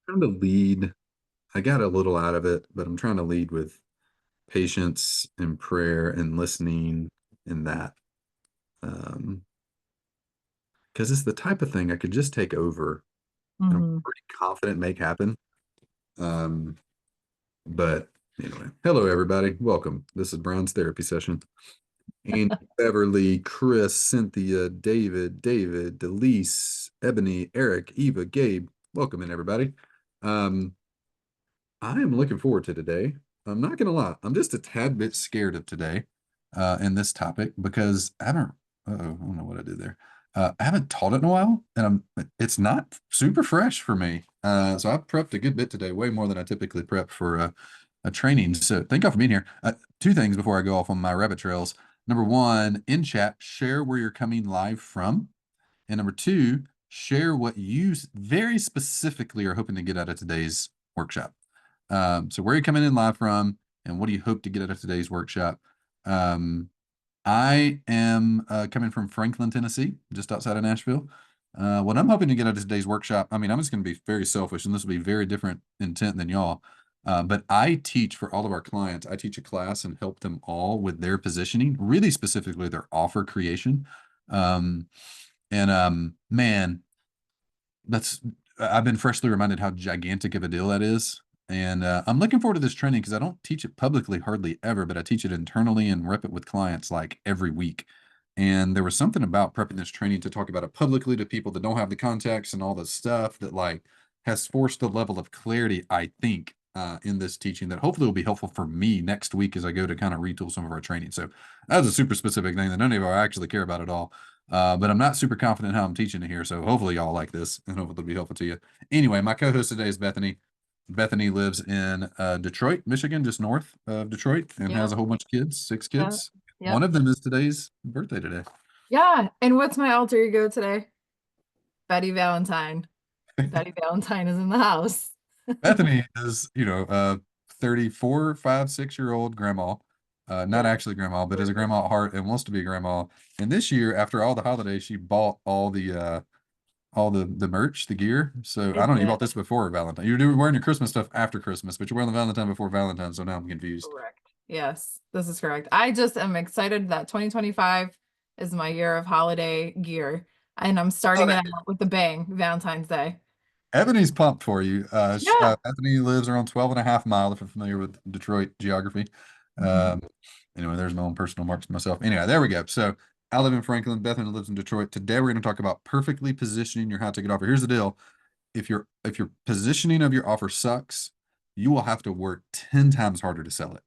trying to lead. I got a little out of it, but I'm trying to lead with patience and prayer and listening and that. Um, because it's the type of thing I could just take over and I'm Hmm. pretty confident make happen. Um, but anyway, hello everybody. Welcome. This is Brown's therapy session. Andy, Beverly, Chris, Cynthia, David, Delise, Ebony, Eric, Eva, Gabe. Welcome in everybody. Um, I am looking forward to today. I'm not gonna lie, I'm just a tad bit scared of today, in this topic because I haven't. Uh-oh, I don't know what I did there. I haven't taught it in a while, and it's not super fresh for me. So I've prepped a good bit today, way more than I typically prep for a training. So thank y'all for being here. Two things before I go off on my rabbit trails. Number one, in chat, share where you're coming live from, and number two, share what you very specifically are hoping to get out of today's workshop. So where are you coming in live from, and what do you hope to get out of today's workshop? Um, I am coming from Franklin, Tennessee, just outside of Nashville. What I'm hoping to get out of today's workshop, I mean, I'm just going to be very selfish, and this will be very different intent than y'all. But I teach for all of our clients. I teach a class and help them all with their positioning, really specifically their offer creation. Um, and man, that's I've been freshly reminded how gigantic of a deal that is. And I'm looking forward to this training because I don't teach it publicly hardly ever, but I teach it internally and rep it with clients like every week. And there was something about prepping this training to talk about it publicly to people that don't have the context and all the stuff that like has forced a level of clarity, I think, in this teaching that hopefully will be helpful for me next week as I go to kind of retool some of our training. So that was a super specific thing that none of you actually care about at all. But I'm not super confident how I'm teaching it here. So hopefully y'all like this and hopefully it'll be helpful to you. Anyway, my co-host today is Bethany. Bethany lives in Detroit, Michigan, just north of Detroit, and has Yep. a whole bunch of kids, six Yep. kids. One Yep. of them is today's birthday today. Yeah. And what's my alter ego today? Betty Valentine. Betty Valentine is in the house. Bethany is, 34, 5, 6 year old grandma. Not Yeah. actually grandma, but is a grandma at heart and wants to be a grandma. And this year, after all the holidays, she bought all the merch, the gear. So I I don't know, you bought did. this before Valentine. You were wearing your Christmas stuff after Christmas, but you're wearing the Valentine before Valentine, so now I'm confused. Correct. Yes, this is correct. I just am excited that 2025 is my year of holiday gear, and I'm starting it out with the bang, Valentine's Day. Ebony's pumped for you. Yeah. Ebony lives around 12 and a half miles, if you're familiar with Detroit geography. Mhm. Um, anyway, there's my own personal marks myself. Anyway, there we go. So I live in Franklin. Bethany lives in Detroit. Today we're going to talk about perfectly positioning your hot ticket offer. Here's the deal. If your positioning of your offer sucks, you will have to work 10 times harder to sell it.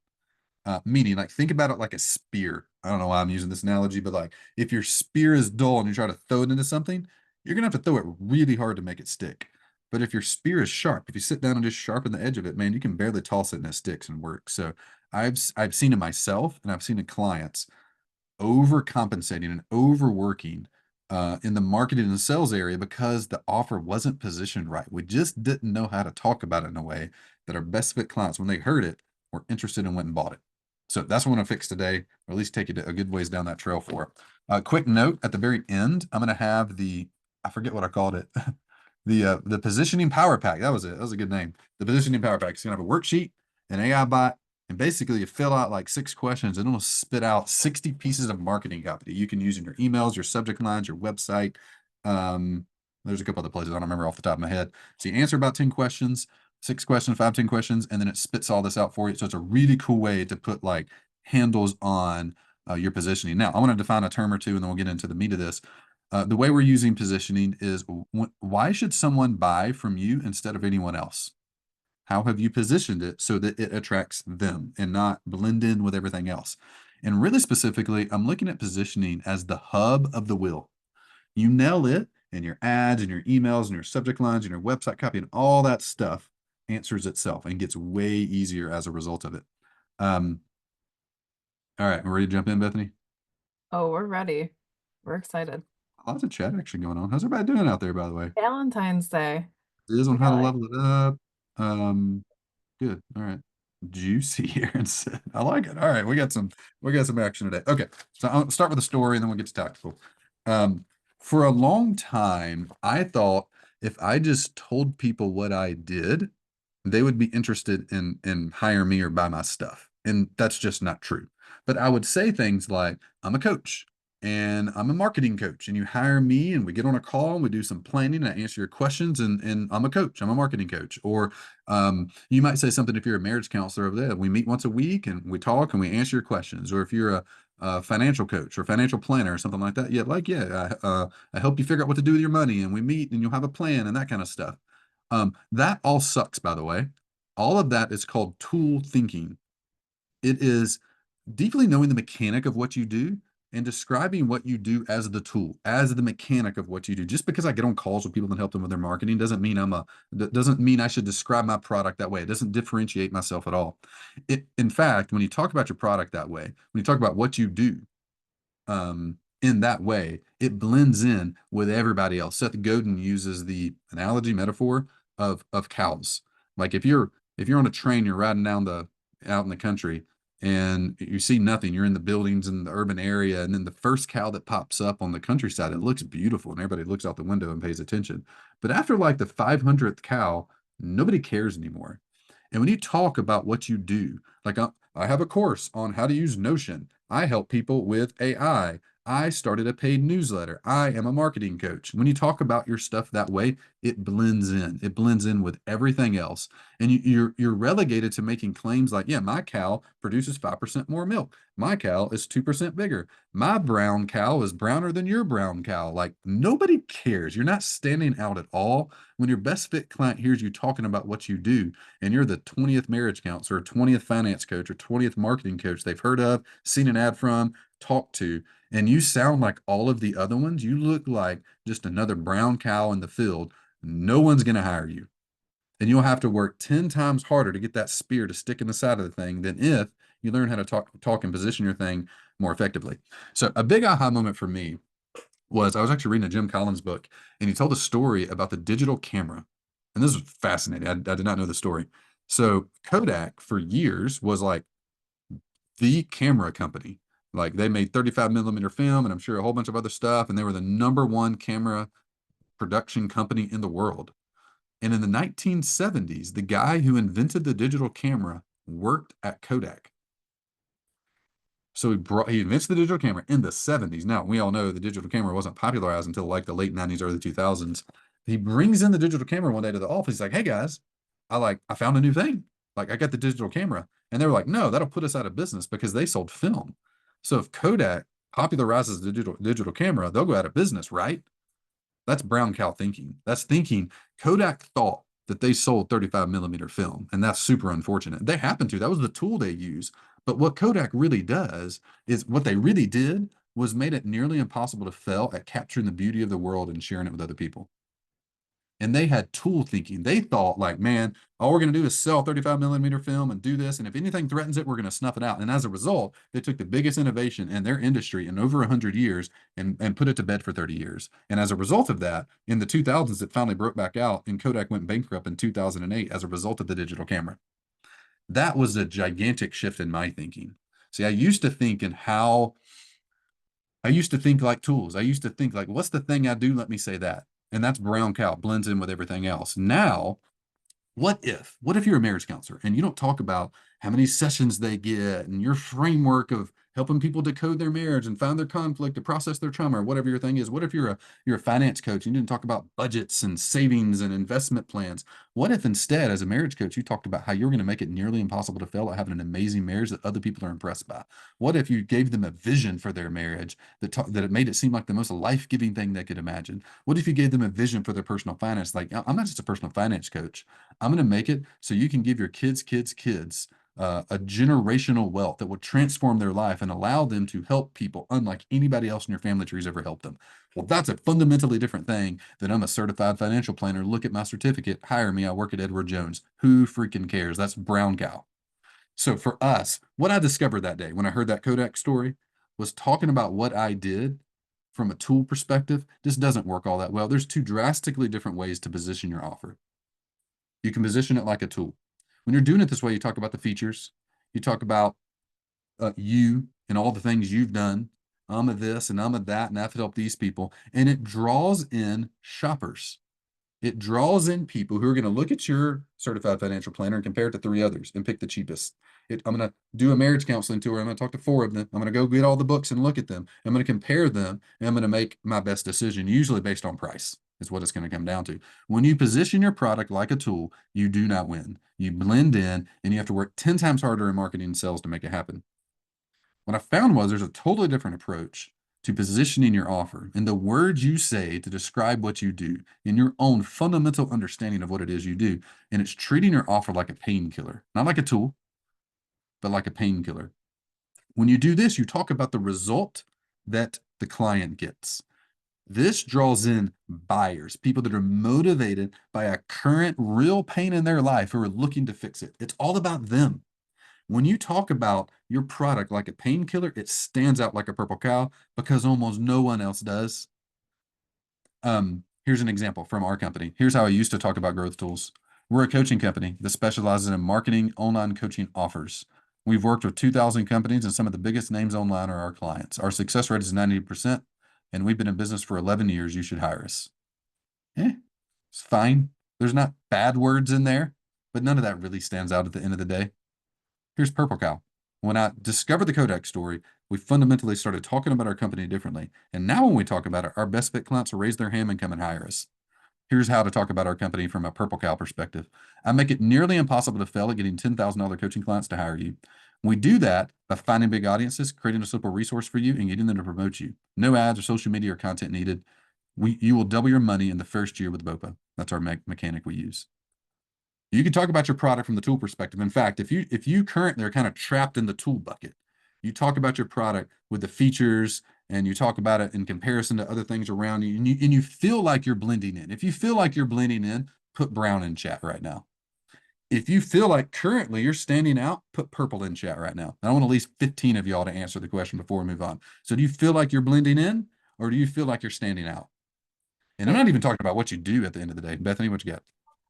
Meaning, like, think about it like a spear. I don't know why I'm using this analogy, but like, if your spear is dull and you try to throw it into something, you're gonna have to throw it really hard to make it stick. But if your spear is sharp, if you sit down and just sharpen the edge of it, man, you can barely toss it and it sticks and works. So I've seen it myself, and I've seen it clients overcompensating and overworking in the marketing and sales area because the offer wasn't positioned right. We just didn't know how to talk about it in a way that our best fit clients, when they heard it, were interested and went and bought it. So that's what I'm going to fix today, or at least take you a good ways down that trail for. Quick note at the very end, I'm going to have I forget what I called it, the positioning power pack. That was it. That was a good name. The positioning power pack. It's going to have a worksheet, an AI bot, and basically, you fill out like 6 questions, and it'll spit out 60 pieces of marketing copy that you can use in your emails, your subject lines, your website. Um, there's a couple other places I don't remember off the top of my head. So you answer about 10 questions, 6 questions, 5, 10 questions, and then it spits all this out for you. So it's a really cool way to put like handles on your positioning. Now, I want to define a term or two, and then we'll get into the meat of this. The way we're using positioning is why should someone buy from you instead of anyone else? How have you positioned it so that it attracts them and not blend in with everything else? And really specifically, I'm looking at positioning as the hub of the wheel. You nail it, and your ads and your emails and your subject lines and your website copy and all that stuff answers itself and gets way easier as a result of it. Um, all right, we're ready to jump in, Bethany? Oh, we're ready. We're excited. Lots of chat action going on. How's everybody doing out there, by the way? Valentine's Day. It is on how to Really? level it up. Um, Good. All right. Juicy, Aaron said. I like it. All right, we got some action today. Okay, so I'll start with the story and then we'll get to tactical. Um, for a long time, I thought if I just told people what I did, they would be interested in hire me or buy my stuff. And that's just not true. But I would say things like, I'm a coach and I'm a marketing coach, and you hire me and we get on a call and we do some planning and I answer your questions, and I'm a coach, I'm a marketing coach. Or you might say something if you're a marriage counselor over there. We meet once a week and we talk and we answer your questions. Or if you're a financial coach or financial planner or something like that. Yeah, like, yeah, I help you figure out what to do with your money, and we meet and you'll have a plan and that kind of stuff. That all sucks, by the way. All of that is called tool thinking. It is deeply knowing the mechanic of what you do and describing what you do as the tool, as the mechanic of what you do. Just because I get on calls with people and help them with their marketing doesn't mean I should describe my product that way. It doesn't differentiate myself at all. In fact, when you talk about your product that way, when you talk about what you do, in that way, it blends in with everybody else. Seth Godin uses the analogy metaphor of cows. Like if you're on a train, you're riding down the out in the country and you see nothing, you're in the buildings in the urban area, and then the first cow that pops up on the countryside, it looks beautiful and everybody looks out the window and pays attention. But after like the 500th cow, nobody cares anymore. And when you talk about what you do, like I have a course on how to use Notion. I help people with AI. I started a paid newsletter. I am a marketing coach. When you talk about your stuff that way, it blends in. It blends in with everything else. And you're relegated to making claims like, yeah, my cow produces 5% more milk. My cow is 2% bigger. My brown cow is browner than your brown cow. Like nobody cares. You're not standing out at all. When your best fit client hears you talking about what you do, and you're the 20th marriage counselor, or 20th finance coach, or 20th marketing coach they've heard of, seen an ad from, talked to, and you sound like all of the other ones, you look like just another brown cow in the field. No one's going to hire you. And you'll have to work 10 times harder to get that spear to stick in the side of the thing than if you learn how to talk and position your thing more effectively. So a big aha moment for me was I was actually reading a Jim Collins book, and he told a story about the digital camera. And this was fascinating. I did not know the story. So Kodak for years was like the camera company. Like they made 35 millimeter film and I'm sure a whole bunch of other stuff. And they were the number one camera production company in the world. And in the 1970s, the guy who invented the digital camera worked at Kodak. So he invents the digital camera in the 70s. Now, we all know the digital camera wasn't popularized until like the late 90s, early 2000s. He brings in the digital camera one day to the office. He's like, "Hey guys, I found a new thing. Like I got the digital camera." And they were like, "No, that'll put us out of business," because they sold film. So if Kodak popularizes the digital camera, they'll go out of business, right? That's brown cow thinking. That's thinking Kodak thought that they sold 35 millimeter film, and that's super unfortunate. They happen to. That was the tool they use. But what Kodak really does is what they really did was made it nearly impossible to fail at capturing the beauty of the world and sharing it with other people. And they had tool thinking. They thought like, man, all we're going to do is sell 35 millimeter film and do this. And if anything threatens it, we're going to snuff it out. And as a result, they took the biggest innovation in their industry in over 100 years and put it to bed for 30 years. And as a result of that, in the 2000s, it finally broke back out and Kodak went bankrupt in 2008 as a result of the digital camera. That was a gigantic shift in my thinking. See, I used to think like tools. I used to think like, what's the thing I do? Let me say that. And that's brown cow, blends in with everything else. Now, what if you're a marriage counselor and you don't talk about how many sessions they get and your framework of helping people decode their marriage and find their conflict to process their trauma or whatever your thing is? What if you're a finance coach and you didn't talk about budgets and savings and investment plans? What if instead, as a marriage coach, you talked about how you're going to make it nearly impossible to fail at having an amazing marriage that other people are impressed by? What if you gave them a vision for their marriage that it made it seem like the most life-giving thing they could imagine? What if you gave them a vision for their personal finance? Like, I'm not just a personal finance coach. I'm going to make it so you can give your kids a generational wealth that will transform their life and allow them to help people unlike anybody else in your family trees ever helped them. Well, that's a fundamentally different thing than I'm a certified financial planner. Look at my certificate. Hire me. I work at Edward Jones. Who freaking cares? That's brown cow. So for us, what I discovered that day when I heard that Kodak story was talking about what I did from a tool perspective. This doesn't work all that well. There's two drastically different ways to position your offer. You can position it like a tool. When you're doing it this way, you talk about the features, you talk about you and all the things you've done. I'm a this and I'm a that, and I've helped these people. And it draws in shoppers. It draws in people who are going to look at your certified financial planner and compare it to 3 others and pick the cheapest. I'm going to do a marriage counseling tour. I'm going to talk to 4 of them. I'm going to go get all the books and look at them. I'm going to compare them, and I'm going to make my best decision, usually based on price, is what it's going to come down to. When you position your product like a tool, you do not win. You blend in, and you have to work 10 times harder in marketing and sales to make it happen. What I found was there's a totally different approach to positioning your offer and the words you say to describe what you do in your own fundamental understanding of what it is you do. And it's treating your offer like a painkiller, not like a tool, but like a painkiller. When you do this, you talk about the result that the client gets. This draws in buyers, people that are motivated by a current real pain in their life who are looking to fix it. It's all about them. When you talk about your product like a painkiller, it stands out like a purple cow because almost no one else does. Here's an example from our company. Here's how I used to talk about growth tools. We're a coaching company that specializes in marketing online coaching offers. We've worked with 2,000 companies, and some of the biggest names online are our clients. Our success rate is 90%, and we've been in business for 11 years. You should hire us. It's fine. There's not bad words in there, but none of that really stands out at the end of the day. Here's Purple Cow. When I discovered the Kodak story, we fundamentally started talking about our company differently. And now when we talk about it, our best fit clients will raise their hand and come and hire us. Here's how to talk about our company from a Purple Cow perspective. I make it nearly impossible to fail at getting $10,000 coaching clients to hire you. We do that by finding big audiences, creating a simple resource for you, and getting them to promote you. No ads or social media or content needed. You will double your money in the first year with BOPA. That's our mechanic we use. You can talk about your product from the tool perspective. In fact, if you currently are kind of trapped in the tool bucket, you talk about your product with the features and you talk about it in comparison to other things around you, and you feel like you're blending in. If you feel like you're blending in, put brown in chat right now. If you feel like currently you're standing out, put purple in chat right now. I want at least 15 of y'all to answer the question before we move on. So do you feel like you're blending in, or do you feel like you're standing out? And I'm not even talking about what you do at the end of the day. Bethany, what you got?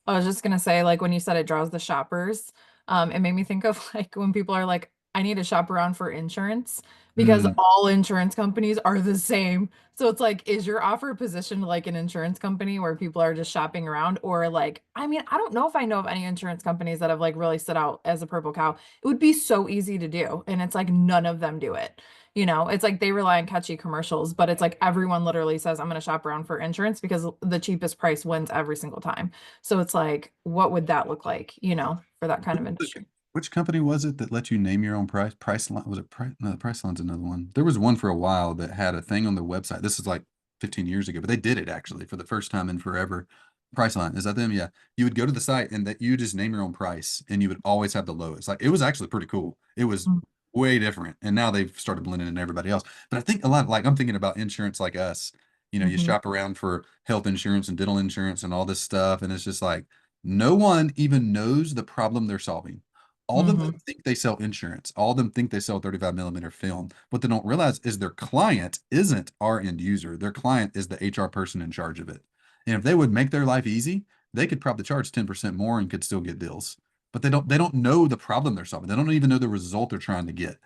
I was just gonna say, like when you said it draws the shoppers, it made me think of like when people are like, I need to shop around for insurance because Mm, all insurance companies are the same. So it's like, is your offer positioned like an insurance company where people are just shopping around? Or like, I mean, I don't know if I know of any insurance companies that have like really stood out as a purple cow. It would be so easy to do. And it's like none of them do it. It's like they rely on catchy commercials, but it's like everyone literally says, I'm going to shop around for insurance because the cheapest price wins every single time. So it's like, what would that look like, for that kind of industry? Which company was it that let you name your own price? Priceline was it? Price? No, Priceline's another one. There was one for a while that had a thing on their website. This is like 15 years ago, but they did it actually for the first time in forever. Priceline, is that them? Yeah. You would go to the site and that you just name your own price, and you would always have the lowest. Like it was actually pretty cool. It was way different, and now they've started blending in everybody else. But I think a lot, like I'm thinking about insurance like us. You Mm-hmm. shop around for health insurance and dental insurance and all this stuff, and it's just like no one even knows the problem they're solving. All of them Mm-hmm. think they sell insurance. All of them think they sell 35 millimeter film. What they don't realize is their client isn't our end user. Their client is the HR person in charge of it. And if they would make their life easy, they could probably charge 10% more and could still get deals. But they don't know the problem they're solving. They don't even know the result they're trying to get.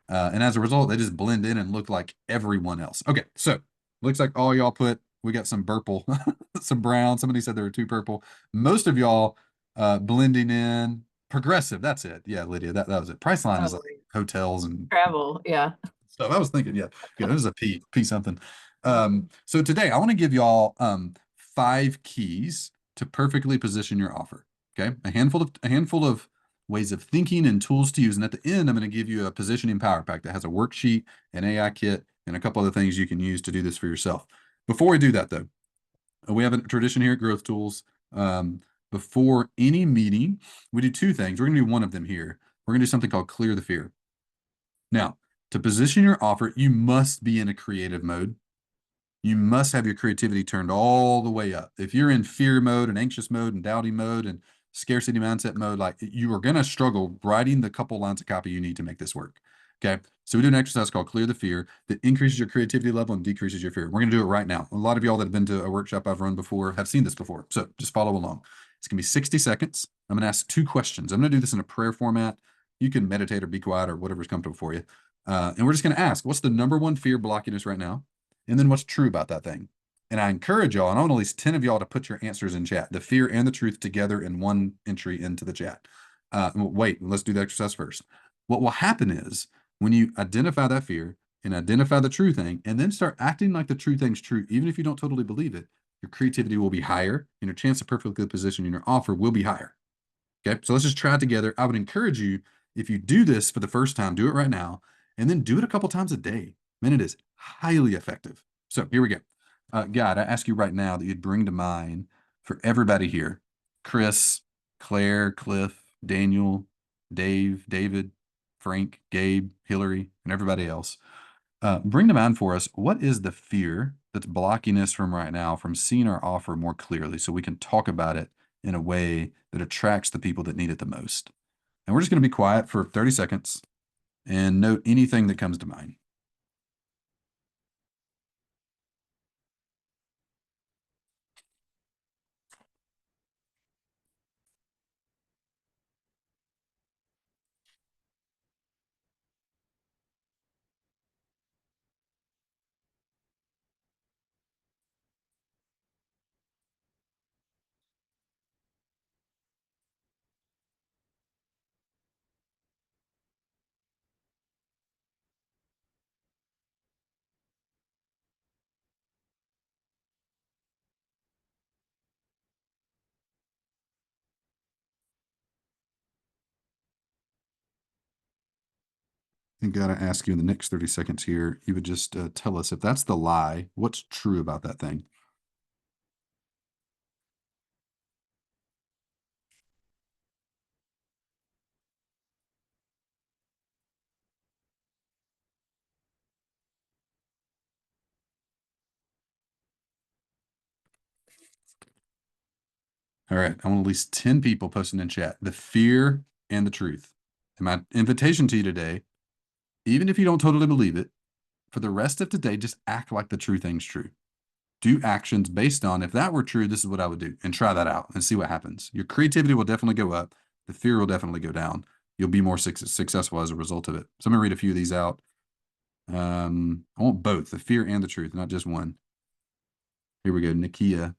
And as a result, they just blend in and look like everyone else. Okay, so looks like all y'all put, we got some purple, some brown. Somebody said there were 2 purple. Most of y'all blending in. Progressive, that's it. Yeah, Lydia, that was it. Priceline is like Probably hotels and travel. Yeah. stuff. I was thinking, yeah, there's a P something. So today I want to give y'all 5 keys to perfectly position your offer. Okay, a handful of ways of thinking and tools to use. And at the end, I'm going to give you a positioning power pack that has a worksheet, an AI kit, and a couple other things you can use to do this for yourself. Before we do that, though, we have a tradition here at Growth Tools. Before any meeting, we do 2 things. We're going to do one of them here. We're going to do something called clear the fear. Now, to position your offer, you must be in a creative mode. You must have your creativity turned all the way up. If you're in fear mode and anxious mode and doubting mode and scarcity mindset mode, like you are going to struggle writing the couple lines of copy you need to make this work. Okay. So we do an exercise called Clear the Fear that increases your creativity level and decreases your fear. We're going to do it right now. A lot of y'all that have been to a workshop I've run before have seen this before. So just follow along. It's going to be 60 seconds. I'm going to ask 2 questions. I'm going to do this in a prayer format. You can meditate or be quiet or whatever's comfortable for you. And we're just going to ask, what's the number one fear blocking us right now? And then what's true about that thing? And I encourage y'all, and I want at least 10 of y'all to put your answers in chat, the fear and the truth together in one entry into the chat. Wait, let's do the exercise first. What will happen is when you identify that fear and identify the true thing, and then start acting like the true thing's true, even if you don't totally believe it, your creativity will be higher and your chance of perfectly good position in your offer will be higher. Okay, so let's just try it together. I would encourage you, if you do this for the first time, do it right now, and then do it a couple times a day. Man, it is highly effective. So here we go. God, I ask you right now that you'd bring to mind for everybody here, Chris, Claire, Cliff, Daniel, Dave, David, Frank, Gabe, Hillary, and everybody else. Bring to mind for us, what is the fear that's blocking us from right now from seeing our offer more clearly so we can talk about it in a way that attracts the people that need it the most? And we're just going to be quiet for 30 seconds and note anything that comes to mind. And got to ask you in the next 30 seconds here, you would just tell us if that's the lie, what's true about that thing? All right, I want at least 10 people posting in chat, the fear and the truth. And my invitation to you today, even if you don't totally believe it, for the rest of today, just act like the true thing's true. Do actions based on, if that were true, this is what I would do, and try that out and see what happens. Your creativity will definitely go up. The fear will definitely go down. You'll be more successful as a result of it. So I'm going to read a few of these out. I want both, the fear and the truth, not just one. Here we go. Nikia.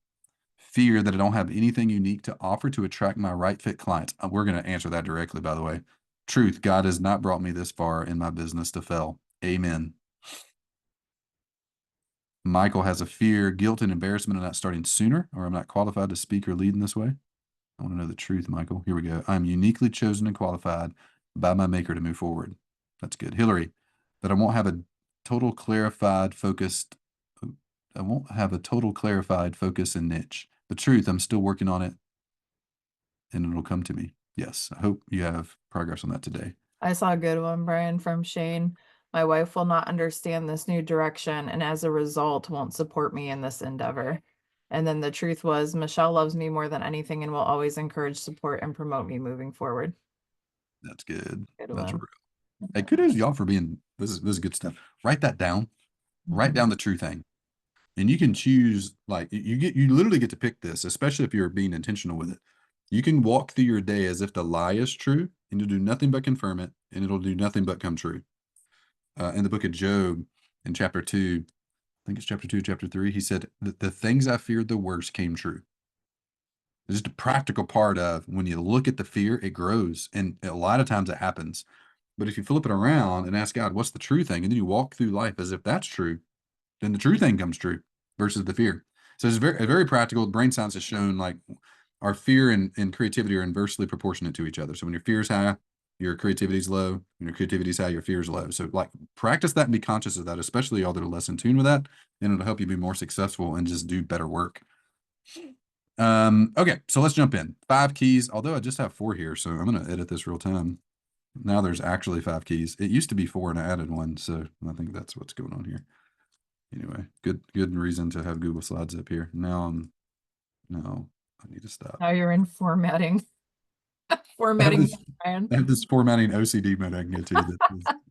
Fear that I don't have anything unique to offer to attract my right fit clients. We're going to answer that directly, by the way. Truth, God has not brought me this far in my business to fail. Amen. Michael has a fear, guilt, and embarrassment of not starting sooner, or I'm not qualified to speak or lead in this way. I want to know the truth, Michael. Here we go. I'm uniquely chosen and qualified by my maker to move forward. That's good. Hillary, that I won't have a total clarified, focused, I won't have a total clarified focus and niche. The truth, I'm still working on it and it'll come to me. Yes, I hope you have progress on that today. I saw a good one, Brian, from Shane. My wife will not understand this new direction and as a result won't support me in this endeavor. And then the truth was Michelle loves me more than anything and will always encourage, support, and promote me moving forward. That's good. Good That's one. real. Hey, kudos to y'all for being, this is good stuff. Write that down. Write down the true thing. And you can choose, like, you literally get to pick this, especially if you're being intentional with it. You can walk through your day as if the lie is true and you'll do nothing but confirm it and it'll do nothing but come true. In the book of Job, in chapter 2, I think it's chapter 2, chapter 3, he said that the things I feared the worst came true. It's just a practical part of when you look at the fear, it grows. And a lot of times it happens. But if you flip it around and ask God, what's the true thing? And then you walk through life as if that's true, then the true thing comes true versus the fear. So it's very practical. Brain science has shown like our fear and creativity are inversely proportionate to each other. So when your fear is high, your creativity is low. When your creativity is high, your fear is low. So like practice that and be conscious of that, especially y'all that are less in tune with that, and it'll help you be more successful and just do better work. Okay, so let's jump in. 5 keys, although I just have 4 here, so I'm going to edit this real time. Now there's actually 5 keys. It used to be 4 and I added 1, so I think that's what's going on here. Anyway, good reason to have Google Slides up here. No, I need to stop. Now you're in formatting. I have Formatting, this, Brian. I have this formatting OCD mode I can get to that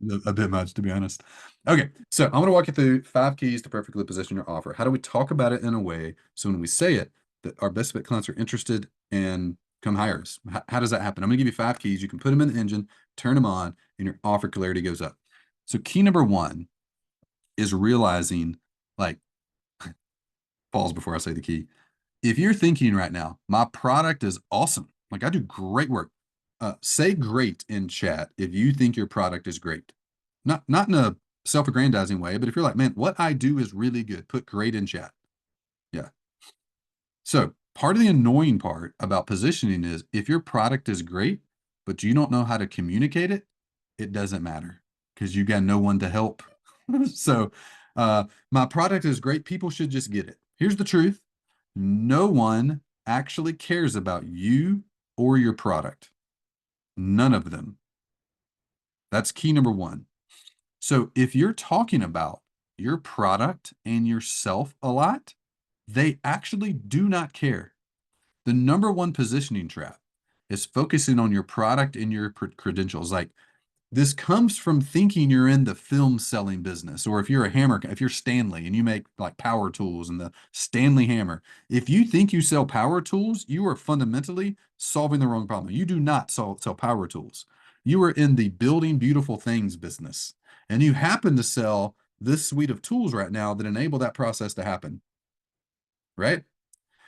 is a bit much, to be honest. Okay, so I'm going to walk you through 5 keys to perfectly position your offer. How do we talk about it in a way so when we say it, that our best fit clients are interested and come hire us? How does that happen? I'm going to give you 5 keys. You can put them in the engine, turn them on, and your offer clarity goes up. So key number 1 is realizing, like, pause before I say the key. If you're thinking right now, my product is awesome, like I do great work, say great in chat if you think your product is great. Not in a self-aggrandizing way, but if you're like, man, what I do is really good, put great in chat. Yeah. So part of the annoying part about positioning is if your product is great, but you don't know how to communicate it, it doesn't matter because you got no one to help. So my product is great. People should just get it. Here's the truth. No one actually cares about you or your product. None of them. That's key number one. So if you're talking about your product and yourself a lot, they actually do not care. The number one positioning trap is focusing on your product and your credentials. Like this comes from thinking you're in the film selling business, or if you're a hammer, if you're Stanley and you make like power tools and the Stanley hammer, if you think you sell power tools, you are fundamentally solving the wrong problem. You do not sell power tools. You are in the building beautiful things business, and you happen to sell this suite of tools right now that enable that process to happen, right?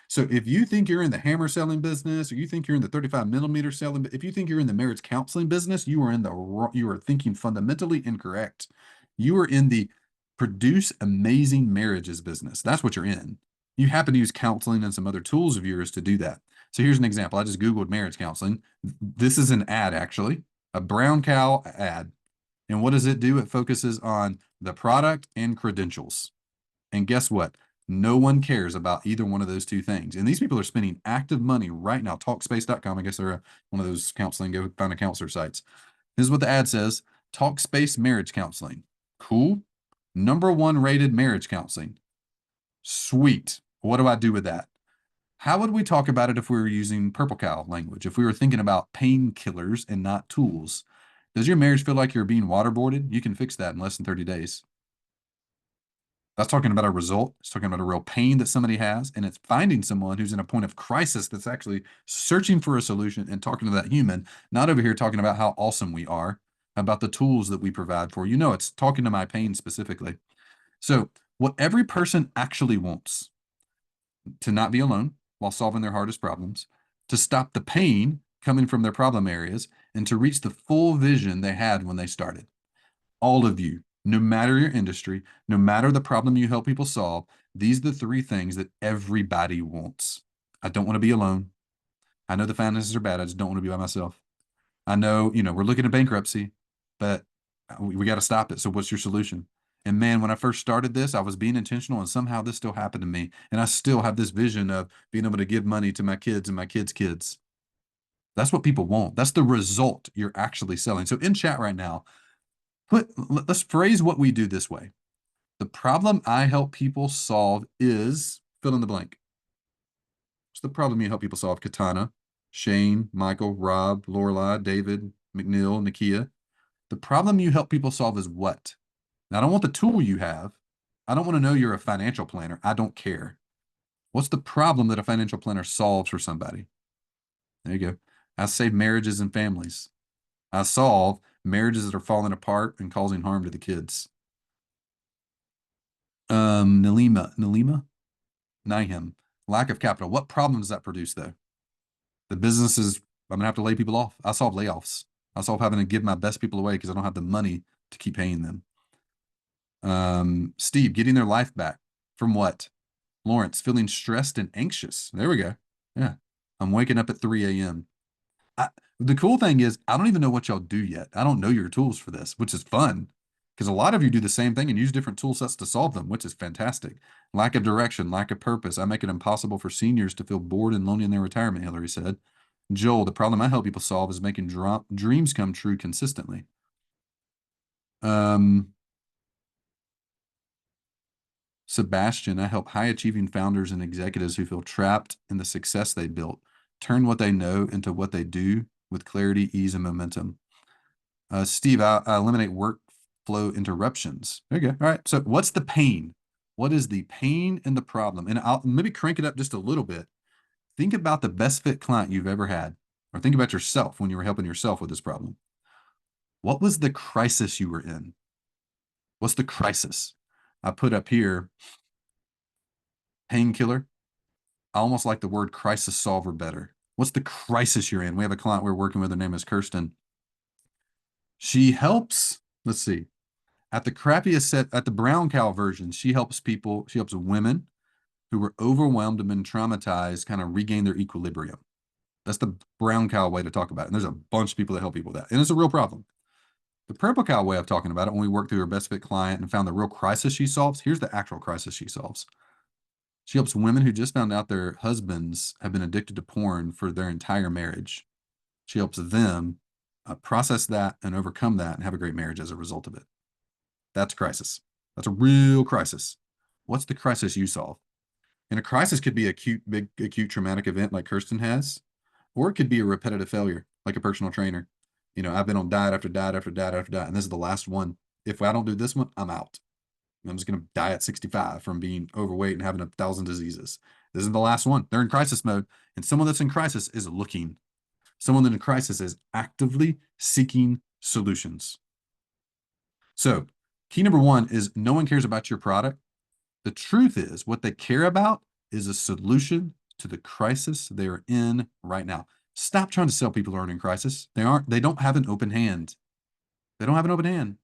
So if you think you're in the hammer selling business, or you think you're in the 35 millimeter selling, if you think you're in the marriage counseling business, you are in the you are thinking fundamentally incorrect. You are in the produce amazing marriages business. That's what you're in. You happen to use counseling and some other tools of yours to do that. So here's an example. I just Googled marriage counseling. This is an ad, actually, a brown cow ad. And what does it do? It focuses on the product and credentials. And guess what? No one cares about either one of those two things. And these people are spending active money right now. Talkspace.com. I guess they're one of those counseling, go find a counselor sites. This is what the ad says. Talkspace marriage counseling. Cool. Number one rated marriage counseling. Sweet. What do I do with that? How would we talk about it if we were using purple cow language? If we were thinking about painkillers and not tools? Does your marriage feel like you're being waterboarded? You can fix that in less than 30 days. That's talking about a result. It's talking about a real pain that somebody has, and it's finding someone who's in a point of crisis that's actually searching for a solution and talking to that human, not over here talking about how awesome we are, about the tools that we provide for. You know, it's talking to my pain specifically. So, what every person actually wants to not be alone while solving their hardest problems, to stop the pain coming from their problem areas, and to reach the full vision they had when they started. All of you, no matter your industry, no matter the problem you help people solve, these are the three things that everybody wants. I don't want to be alone. I know the finances are bad. I just don't want to be by myself. I know, we're looking at bankruptcy, but we got to stop it. So what's your solution? And man, when I first started this, I was being intentional, and somehow this still happened to me. And I still have this vision of being able to give money to my kids and my kids' kids. That's what people want. That's the result you're actually selling. So in chat right now, let's phrase what we do this way. The problem I help people solve is fill in the blank. What's the problem you help people solve? Katana, Shane, Michael, Rob, Lorelai, David, McNeil, Nakia. The problem you help people solve is what? Now, I don't want the tool you have. I don't want to know you're a financial planner. I don't care. What's the problem that a financial planner solves for somebody? There you go. I save marriages and families. I solve marriages that are falling apart and causing harm to the kids. Nalima, Nahim, lack of capital. What problem does that produce, though? The business is, I'm gonna have to lay people off. I solve layoffs. I solve having to give my best people away because I don't have the money to keep paying them. Steve, getting their life back. From what? Lawrence, feeling stressed and anxious. There we go. Yeah. I'm waking up at 3 a.m. The cool thing is, I don't even know what y'all do yet. I don't know your tools for this, which is fun because a lot of you do the same thing and use different tool sets to solve them, which is fantastic. Lack of direction, lack of purpose. I make it impossible for seniors to feel bored and lonely in their retirement, Hillary said. Joel, the problem I help people solve is making dreams come true consistently. Sebastian, I help high achieving founders and executives who feel trapped in the success they built, turn what they know into what they do with clarity, ease, and momentum. Steve, I eliminate workflow interruptions. There you go. All right. So what's the pain? What is the pain and the problem? And I'll maybe crank it up just a little bit. Think about the best fit client you've ever had, or think about yourself when you were helping yourself with this problem. What was the crisis you were in? What's the crisis? I put up here painkiller. I almost like the word crisis solver better. What's the crisis you're in? We have a client we're working with. Her name is Kirsten. She helps, let's see, at the crappiest set, at the brown cow version, she helps people, she helps women who were overwhelmed and been traumatized kind of regain their equilibrium. That's the brown cow way to talk about it. And there's a bunch of people that help people with that. And it's a real problem. The purple cow way of talking about it, when we worked through her best fit client and found the real crisis she solves, here's the actual crisis she solves. She helps women who just found out their husbands have been addicted to porn for their entire marriage. She helps them process that and overcome that and have a great marriage as a result of it. That's a crisis. That's a real crisis. What's the crisis you solve? And a crisis could be acute, big, acute traumatic event like Kirsten has, or it could be a repetitive failure like a personal trainer. You know, I've been on diet after diet after diet after diet, and this is the last one. If I don't do this one, I'm out. I'm just going to die at 65 from being overweight and having 1,000 diseases. This is the last one. They're in crisis mode. And someone that's in crisis is looking. Someone that's in crisis is actively seeking solutions. So, key number one is no one cares about your product. The truth is, what they care about is a solution to the crisis they are in right now. Stop trying to sell people who aren't in crisis. They don't have an open hand. They don't have an open hand.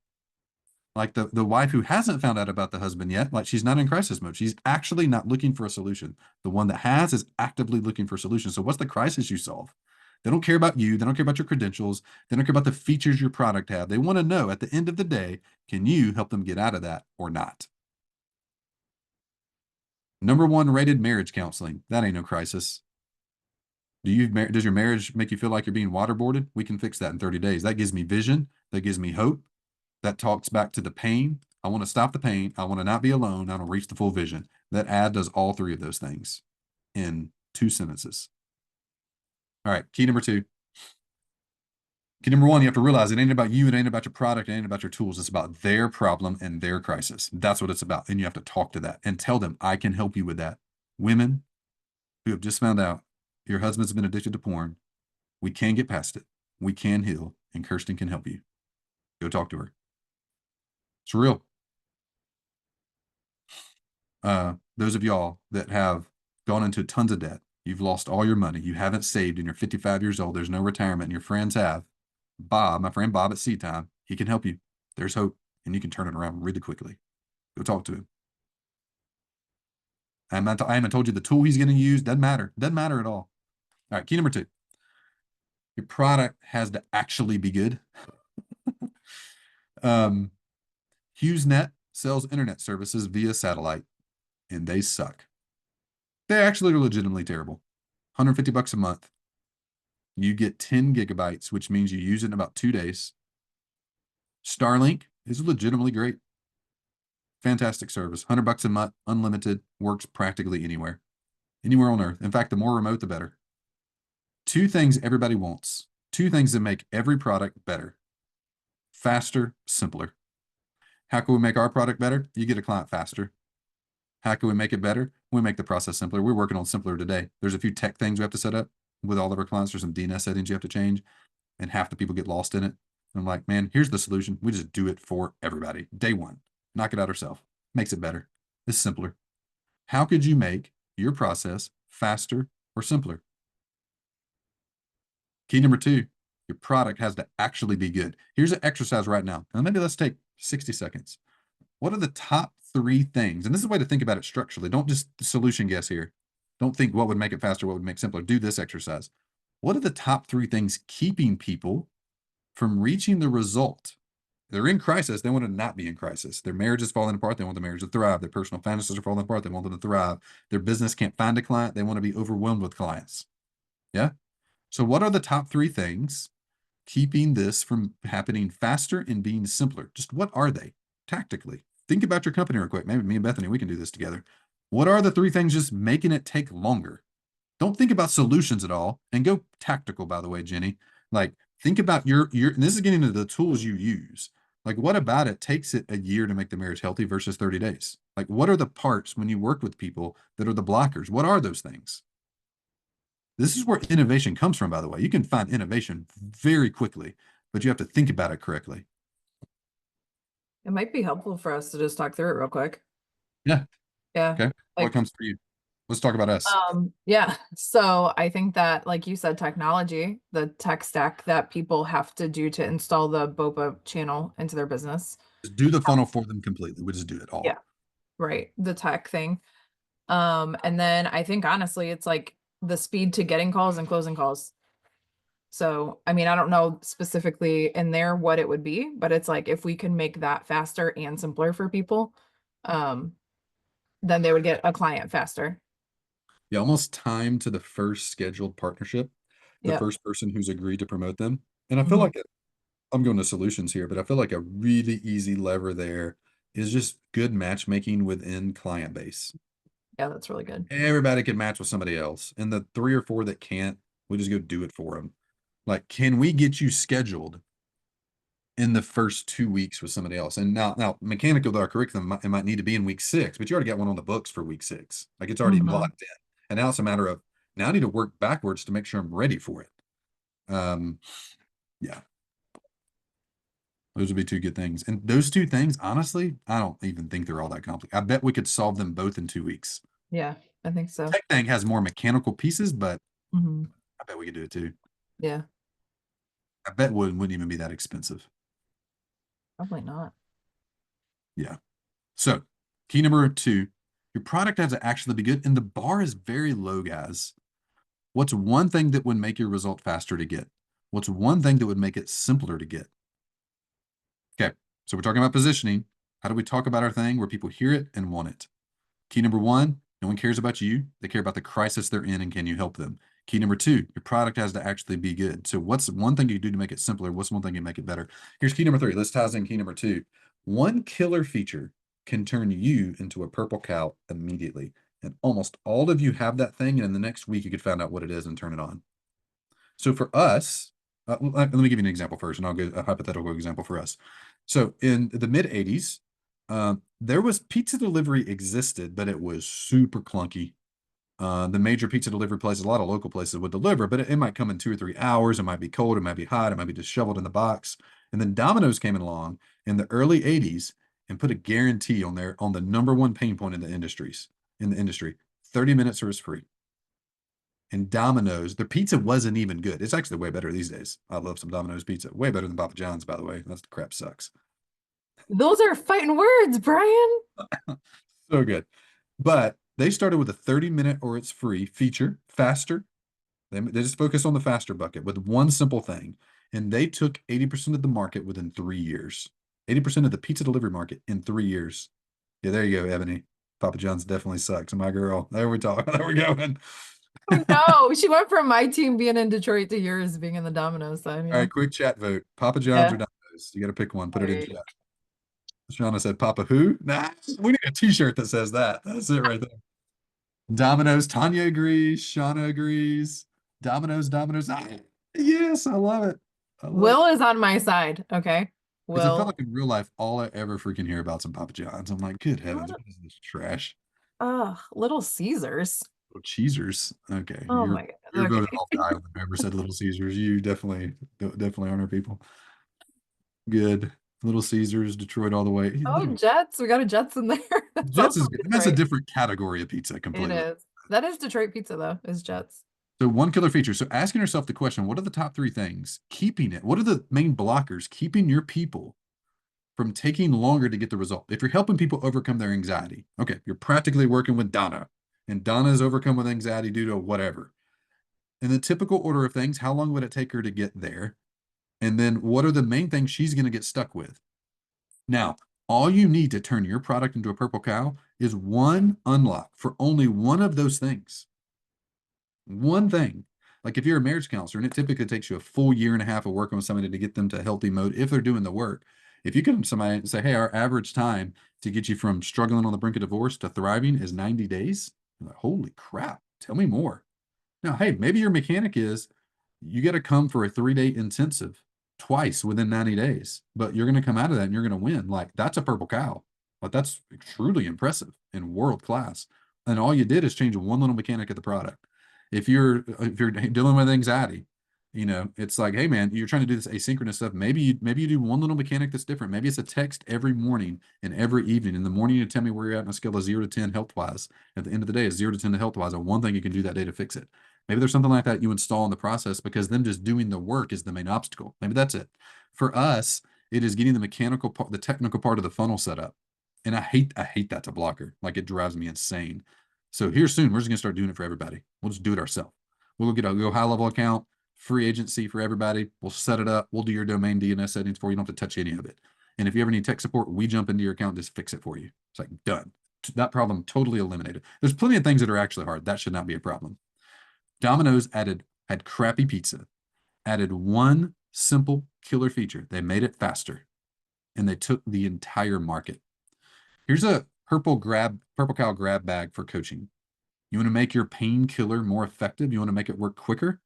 Like the wife who hasn't found out about the husband yet, like she's not in crisis mode. She's actually not looking for a solution. The one that has is actively looking for a solution. So what's the crisis you solve? They don't care about you. They don't care about your credentials. They don't care about the features your product have. They want to know at the end of the day, can you help them get out of that or not? Number one rated marriage counseling. That ain't no crisis. Does your marriage make you feel like you're being waterboarded? We can fix that in 30 days. That gives me vision. That gives me hope. That talks back to the pain. I want to stop the pain. I want to not be alone. I want to reach the full vision. That ad does all three of those things in 2 sentences. All right, key number 2. Key number 1, you have to realize it ain't about you. It ain't about your product. It ain't about your tools. It's about their problem and their crisis. That's what it's about. And you have to talk to that and tell them, I can help you with that. Women who have just found out your husband's been addicted to porn, we can get past it. We can heal, and Kirsten can help you. Go talk to her. It's real. Those of y'all that have gone into tons of debt, you've lost all your money, you haven't saved, and you're 55 years old, there's no retirement, and your friends have. Bob, my friend Bob at Seed Time, he can help you. There's hope, and you can turn it around really quickly. Go talk to him. I haven't told you the tool he's going to use. Doesn't matter. Doesn't matter at all. All right, key number 2. Your product has to actually be good. HughesNet sells internet services via satellite, and they suck. They actually are legitimately terrible. $150 a month. You get 10 gigabytes, which means you use it in about 2 days. Starlink is legitimately great. Fantastic service. $100 a month, unlimited, works practically anywhere. Anywhere on earth. In fact, the more remote, the better. 2 things everybody wants. 2 things that make every product better. Faster, simpler. How can we make our product better? You get a client faster. How can we make it better? We make the process simpler. We're working on simpler today. There's a few tech things we have to set up with all of our clients. There's some DNS settings you have to change, and half the people get lost in it. And I'm like, man, here's the solution. We just do it for everybody. Day one, knock it out ourselves. Makes it better. It's simpler. How could you make your process faster or simpler? Key number 2, your product has to actually be good. Here's an exercise right now. And maybe let's take 60 seconds. What are the top 3 things? And this is a way to think about it structurally. Don't just solution guess here. Don't think what would make it faster, what would make it simpler. Do this exercise. What are the top 3 things keeping people from reaching the result? They're in crisis. They want to not be in crisis. Their marriage is falling apart. They want the marriage to thrive. Their personal fantasies are falling apart. They want them to thrive. Their business can't find a client. They want to be overwhelmed with clients. Yeah. So what are the top 3 things keeping this from happening faster and being simpler? Just what are they tactically? Think about your company real quick. Maybe me and Bethany, we can do this together. What are the 3 things just making it take longer? Don't think about solutions at all, and go tactical, by the way, Jenny. Like, think about your, and this is getting into the tools you use. Like, what about it takes it a year to make the marriage healthy versus 30 days? Like, what are the parts when you work with people that are the blockers? What are those things? This is where innovation comes from, by the way. You can find innovation very quickly, but you have to think about it correctly. It might be helpful for us to just talk through it real quick. Yeah. Yeah. Okay. What Like, comes for you? Let's talk about us. Yeah. So I think that, like you said, technology, the tech stack that people have to do to install the BOPA channel into their business. Just do the funnel for them completely. We just do it all. Yeah. Right. The tech thing. And then I think honestly, it's like the speed to getting calls and closing calls. So, I mean, I don't know specifically in there what it would be, but it's like if we can make that faster and simpler for people, um, then they would get a client faster. Yeah, almost time to the first scheduled partnership, the Yep. first person who's agreed to promote them. And I feel Mhm. like I'm going to solutions here, but I feel like a really easy lever there is just good matchmaking within client base. Yeah, that's really good. Everybody can match with somebody else, and the 3 or 4 that can't, we just go do it for them. Like, can we get you scheduled in the first 2 weeks with somebody else? And now mechanical with our curriculum, it might need to be in week 6, but you already got one on the books for week 6. Like, it's already Mhm. locked in. And now it's a matter of, now I need to work backwards to make sure I'm ready for it. Yeah, those would be 2 good things. And those 2 things, honestly, I don't even think they're all that complicated. I bet we could solve them both in 2 weeks. Yeah, I think so. Tech thing has more mechanical pieces, but Mhm. I bet we could do it too. Yeah, I bet wouldn't even be that expensive. probably not. Yeah. So, key number 2, your product has to actually be good, and the bar is very low, guys. What's one thing that would make your result faster to get? What's one thing that would make it simpler to get? Okay, so we're talking about positioning. How do we talk about our thing where people hear it and want it? Key number 1, no one cares about you. They care about the crisis they're in and can you help them? Key number 2, your product has to actually be good. So what's one thing you do to make it simpler? What's one thing you make it better? Here's key number 3. Let's ties in key number 2. One killer feature can turn you into a purple cow immediately. And almost all of you have that thing. And in the next week, you could find out what it is and turn it on. So for us, let me give you an example first, and I'll give a hypothetical example for us. So in the mid 80s, there was pizza delivery existed, but it was super clunky. The major pizza delivery places, a lot of local places would deliver, but it might come in 2 or 3 hours. It might be cold. It might be hot. It might be just shoveled in the box. And then Domino's came along in the early 80s and put a guarantee on there on the number one pain point in the industry, 30 minutes or it's free. And Domino's, the pizza wasn't even good. It's actually way better these days. I love some Domino's pizza. Way better than Papa John's, by the way. That's the crap sucks. Those are fighting words, Brian. So good. But they started with a 30-minute or it's free feature, faster. They just focused on the faster bucket with one simple thing. And they took 80% of the market within 3 years. 80% of the pizza delivery market in 3 years. Yeah, there you go, Ebony. Papa John's definitely sucks. My girl. There we talk. There we go. Oh no, she went from my team being in Detroit to yours being in the Domino's side. All Yeah. right, quick chat vote. Papa John's or Yeah. Domino's? You got to pick one. Put All it in right. chat. Shauna said, Papa who? Nah, we need a t-shirt that says that. That's it right there. Domino's. Tanya agrees. Shauna agrees. Domino's. Ah, yes, I love it. I love it. Will is on my side. Okay. Because I felt Will. like in real life, all I ever freaking hear about some Papa John's. I'm like, good heavens, What? what is this trash? Little Caesars. Little Cheezers. Okay, Oh you're my you're God. voted Okay. off the island. Whoever said Little Caesars, you definitely honor people. Good. Little Caesars, Detroit all the way. Oh, Jets. We got a Jets in there. That's Jets also is good. That's a Detroit. different category of pizza It completely. is. That is Detroit pizza though, is Jets. So one killer feature. So asking yourself the question, what are the top 3 things keeping it? What are the main blockers keeping your people from taking longer to get the result? If you're helping people overcome their anxiety, okay, you're practically working with Donna, and Donna is overcome with anxiety due to whatever. In the typical order of things, how long would it take her to get there? And then what are the main things she's going to get stuck with? Now, all you need to turn your product into a purple cow is one unlock for only one of those things. One thing. Like if you're a marriage counselor and it typically takes you a full year and a half of working with somebody to get them to healthy mode if they're doing the work. If you come to somebody and say, hey, our average time to get you from struggling on the brink of divorce to thriving is 90 days, you're like, holy crap, tell me more. Now, hey, maybe your mechanic is you got to come for a 3-day intensive twice within 90 days, but you're going to come out of that and you're going to win. Like that's a purple cow. Like that's truly impressive and world class. And all you did is change one little mechanic of the product. If you're dealing with anxiety You know, it's like, hey man, you're trying to do this asynchronous stuff. Maybe you do one little mechanic that's different. Maybe it's a text every morning and every evening. In the morning, you tell me where you're at on a scale of 0 to 10 health wise. At the end of the day, it's 0 to 10 to health wise, and one thing you can do that day to fix it. Maybe there's something like that you install in the process, because them just doing the work is the main obstacle. Maybe that's it. For us, it is getting the mechanical part, the technical part of the funnel set up. And I hate that to blocker. Like, it drives me insane. So here soon, we're just gonna start doing it for everybody. We'll just do it ourselves. We'll get a high level account, free agency for everybody. We'll set it up. We'll do your domain DNS settings for you. You don't have to touch any of it. And if you ever need tech support, we jump into your account and just fix it for you. It's like, done. That problem totally eliminated. There's plenty of things that are actually hard. That should not be a problem. Domino's had crappy pizza, added one simple killer feature. They made it faster, and they took the entire market. Here's a purple cow grab bag for coaching. You want to make your painkiller more effective? You want to make it work quicker?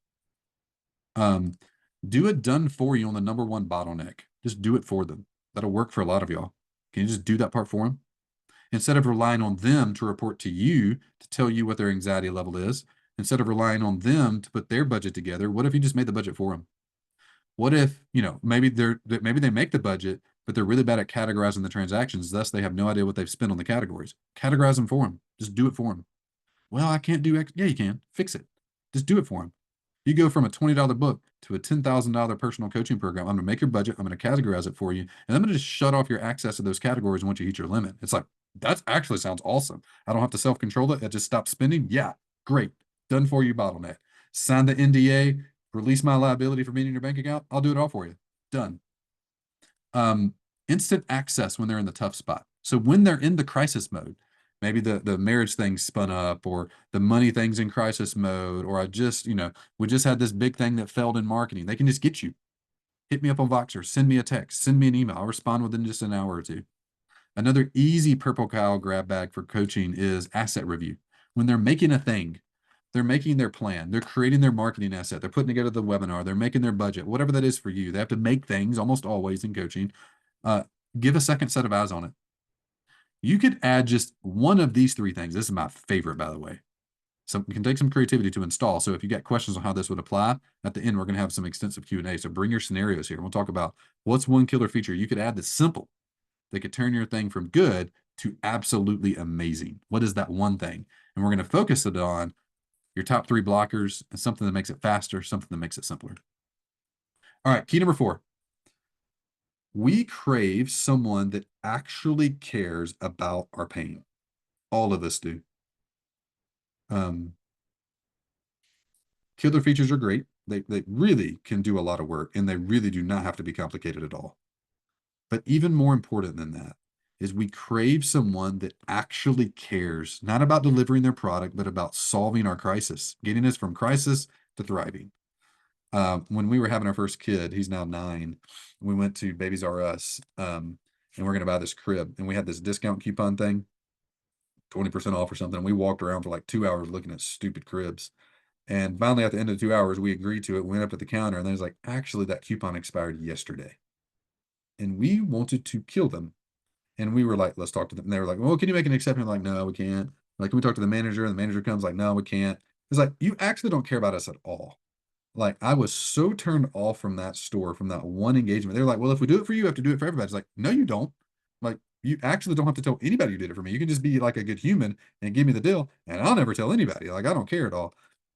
Do it done for you on the number one bottleneck. Just do it for them. That'll work for a lot of y'all. Can you just do that part for them? Instead of relying on them to report to you to tell you what their anxiety level is, instead of relying on them to put their budget together, what if you just made the budget for them? What if, maybe they make the budget, but they're really bad at categorizing the transactions, thus they have no idea what they've spent on the categories. Categorize them for them. Just do it for them. Well, I can't do X. Yeah, you can. Fix it. Just do it for them. You go from a $20 book to a $10,000 personal coaching program. I'm going to make your budget. I'm going to categorize it for you. And I'm going to just shut off your access to those categories once you hit your limit. It's like, that actually sounds awesome. I don't have to self-control it. I just stop spending. Yeah, great. Done for you, bottleneck. Sign the NDA, release my liability for meeting your bank account. I'll do it all for you. Done. Instant access when they're in the tough spot. So when they're in the crisis mode, maybe the marriage thing's spun up, or the money thing's in crisis mode, or we just had this big thing that failed in marketing. They can just get you. Hit me up on Voxer, send me a text, send me an email. I'll respond within just an hour or two. Another easy purple cow grab bag for coaching is asset review. When they're making a thing, they're making their plan, they're creating their marketing asset, they're putting together the webinar, they're making their budget, whatever that is for you. They have to make things almost always in coaching. Give a second set of eyes on it. You could add just one of these three things. This is my favorite, by the way. So it can take some creativity to install. So if you got questions on how this would apply, at the end, we're going to have some extensive Q&A. So bring your scenarios here. We'll talk about what's one killer feature you could add that's simple, that could turn your thing from good to absolutely amazing. What is that one thing? And we're going to focus it on your top three blockers and something that makes it faster, something that makes it simpler. All right, key number 4. We crave someone that actually cares about our pain. All of us do. Killer features are great. They really can do a lot of work, and they really do not have to be complicated at all. But even more important than that is we crave someone that actually cares, not about delivering their product, but about solving our crisis, getting us from crisis to thriving. When we were having our first kid, he's now 9, we went to Babies R Us, and we're going to buy this crib, and we had this discount coupon thing, 20% off or something. We walked around for like 2 hours looking at stupid cribs. And finally, at the end of 2 hours, we agreed to it, went up at the counter, and then it's like, actually, that coupon expired yesterday. And we wanted to kill them. And we were like, let's talk to them. And they were like, well, can you make an exception? Like, no, we can't. Like, can we talk to the manager? And the manager comes like, no, we can't. It's like, you actually don't care about us at all. Like, I was so turned off from that store, from that one engagement. They're like, well, if we do it for you, we have to do it for everybody. It's like, no, you don't. Like, you actually don't have to tell anybody you did it for me. You can just be like a good human and give me the deal, and I'll never tell anybody. Like, I don't care at all.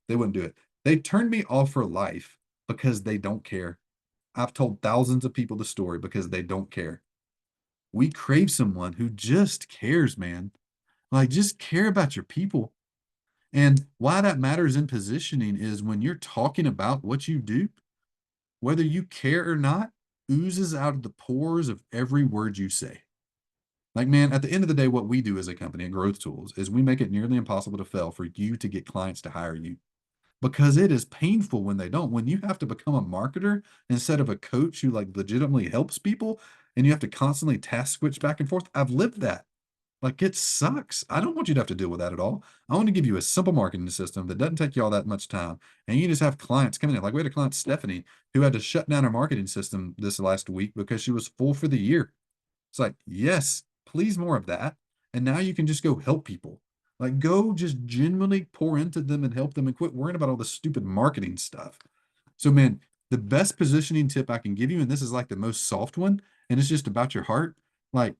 They wouldn't do it. They turned me off for life because they don't care. I've told thousands of people the story because they don't care. We crave someone who just cares, man. Like, just care about your people. And why that matters in positioning is when you're talking about what you do, whether you care or not, oozes out of the pores of every word you say. Like, man, at the end of the day, what we do as a company at Growth Tools is we make it nearly impossible to fail for you to get clients to hire you, because it is painful when they don't. When you have to become a marketer instead of a coach who like legitimately helps people, and you have to constantly task switch back and forth. I've lived that. Like, it sucks. I don't want you to have to deal with that at all. I want to give you a simple marketing system that doesn't take you all that much time. And you just have clients coming in. Like, we had a client, Stephanie, who had to shut down her marketing system this last week because she was full for the year. It's like, yes, please, more of that. And now you can just go help people. Like, go just genuinely pour into them and help them, and quit worrying about all the stupid marketing stuff. So, man, the best positioning tip I can give you, and this is like the most soft one, and it's just about your heart, like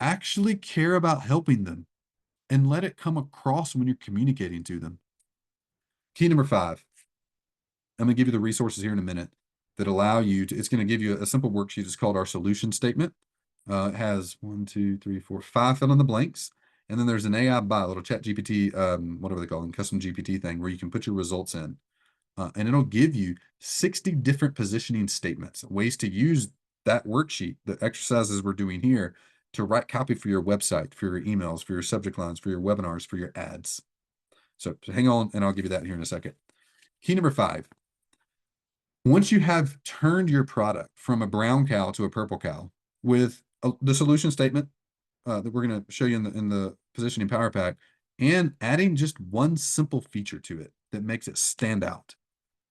actually care about helping them and let it come across when you're communicating to them. Key number 5. I'm going to give you the resources here in a minute that allow you to, it's going to give you a simple worksheet. It's called our solution statement. It has 1, 2, 3, 4, 5 fill in the blanks. And then there's an AI bot, a little chat GPT, whatever they call them, custom GPT thing where you can put your results in. And it'll give you 60 different positioning statements, ways to use that worksheet, the exercises we're doing here, to write copy for your website, for your emails, for your subject lines, for your webinars, for your ads. So hang on, and I'll give you that here in a second. Key number 5. Once you have turned your product from a brown cow to a purple cow with the solution statement that we're going to show you in the positioning power pack, and adding just one simple feature to it that makes it stand out.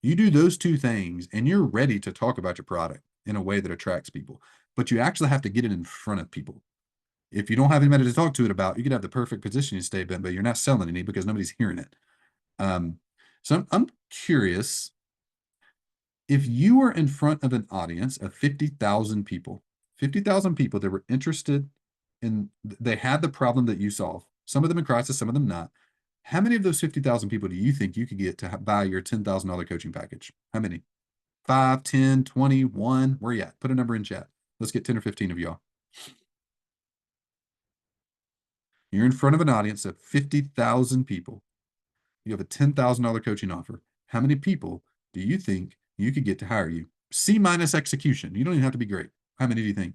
You do those 2 things and you're ready to talk about your product in a way that attracts people, but you actually have to get it in front of people. If you don't have anybody to talk to it about, you could have the perfect positioning statement, but you're not selling any because nobody's hearing it. So I'm curious, if you were in front of an audience of 50,000 people, 50,000 people that were interested in, they had the problem that you solve, some of them in crisis, some of them not. How many of those 50,000 people do you think you could get to buy your $10,000 coaching package? How many? 5, 10, 20, 1? Where you at? Put a number in chat. Let's get 10 or 15 of y'all. You're in front of an audience of 50,000 people. You have a $10,000 coaching offer. How many people do you think you could get to hire you? C- execution. You don't even have to be great. How many do you think?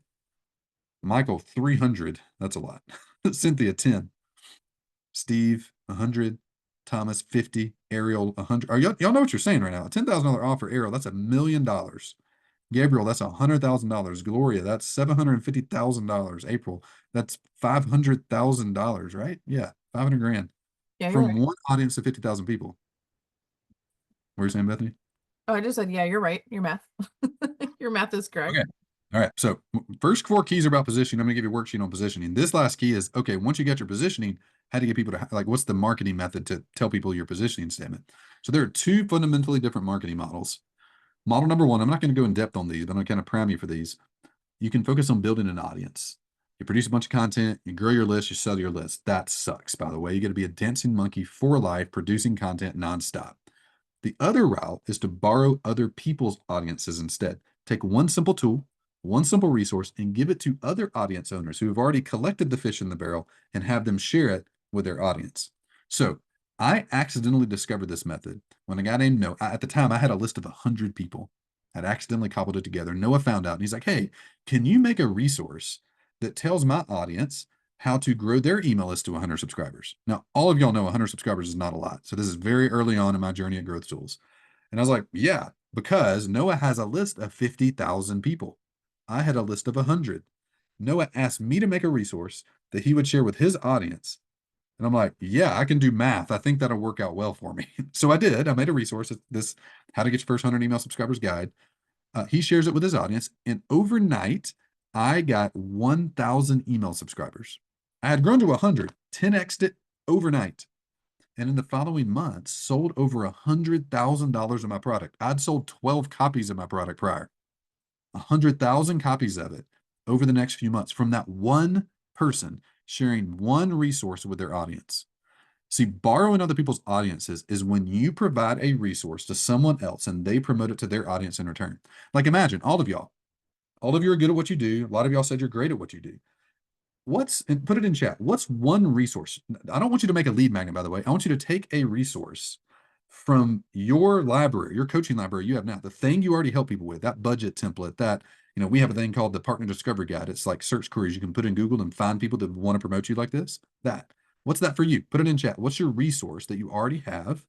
Michael, 300. That's a lot. Cynthia, 10. Steve, 100. Thomas, 50. Ariel, 100. Y'all know what you're saying right now. A $10,000 offer, Ariel, that's $1 million. Gabriel, that's $100,000. Gloria, that's $750,000. April, that's $500,000, right? Yeah, 500 grand Yeah, you're from right. one audience of 50,000 people. What are you saying, Bethany? Oh, I just said, yeah, you're right. Your math. Your math is correct. Okay. All right. So first 4 keys are about positioning. I'm going to give you a worksheet on positioning. This last key is, okay, once you get your positioning, how to get people to, like, what's the marketing method to tell people your positioning statement? So there are 2 fundamentally different marketing models. Model number 1, I'm not going to go in depth on these, but I'm going to kind of prime you for these. You can focus on building an audience. You produce a bunch of content, you grow your list, you sell your list. That sucks, by the way. You got to be a dancing monkey for life, producing content nonstop. The other route is to borrow other people's audiences instead. Take one simple tool, one simple resource, and give it to other audience owners who have already collected the fish in the barrel and have them share it with their audience. So I accidentally discovered this method when a guy named Noah, at the time I had a list of 100 people. I'd accidentally cobbled it together. Noah found out and he's like, hey, can you make a resource that tells my audience how to grow their email list to 100 subscribers? Now, all of y'all know 100 subscribers is not a lot. So this is very early on in my journey at Growth Tools. And I was like, yeah, because Noah has a list of 50,000 people. I had a list of 100. Noah asked me to make a resource that he would share with his audience. And I'm like, yeah, I can do math. I think that'll work out well for me. So I did. I made a resource, this How to Get Your First 100 Email Subscribers Guide. He shares it with his audience. And overnight, I got 1,000 email subscribers. I had grown to 100, 10x'd it overnight. And in the following months, sold over $100,000 of my product. I'd sold 12 copies of my product prior, 100,000 copies of it over the next few months from that one person sharing one resource with their audience. See, borrowing other people's audiences is when you provide a resource to someone else and they promote it to their audience in return. Like imagine all of y'all are good at what you do. A lot of y'all said you're great at what you do. And put it in chat. What's one resource? I don't want you to make a lead magnet, by the way. I want you to take a resource from your library, your coaching library you have now, the thing you already help people with, that budget template, that, we have a thing called the Partner Discovery Guide. It's like search queries you can put in Google and find people that want to promote you like this. What's that for you? Put it in chat. What's your resource that you already have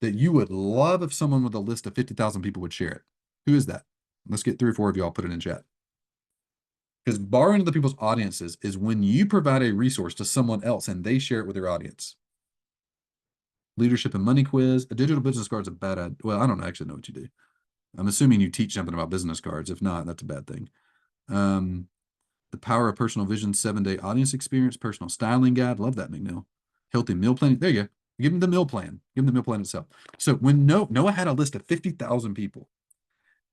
that you would love if someone with a list of 50,000 people would share it? Who is that? Let's get 3 or 4 of y'all put it in chat. Because borrowing other people's audiences is when you provide a resource to someone else and they share it with their audience. Leadership and money quiz. A digital business card is a bad idea. Well, I don't actually know what you do. I'm assuming you teach something about business cards. If not, that's a bad thing. The Power of Personal Vision 7-day audience experience, personal styling guide. Love that, McNeil. Healthy meal planning. There you go. Give them the meal plan. Give them the meal plan itself. So when Noah had a list of 50,000 people,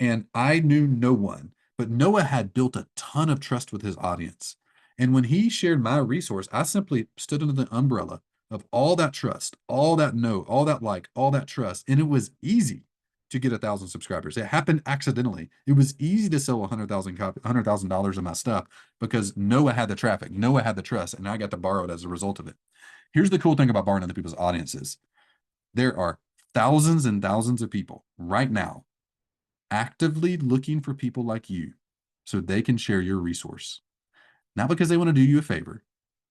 And I knew no one, but Noah had built a ton of trust with his audience. And when he shared my resource, I simply stood under the umbrella of all that trust, all that know, all that like, all that trust. And it was easy to get 1,000 subscribers. It happened accidentally. It was easy to sell $100,000 of my stuff because Noah had the traffic, Noah had the trust, and I got to borrow it as a result of it. Here's the cool thing about borrowing other people's audiences. There are thousands and thousands of people right now actively looking for people like you so they can share your resource. Not because they want to do you a favor,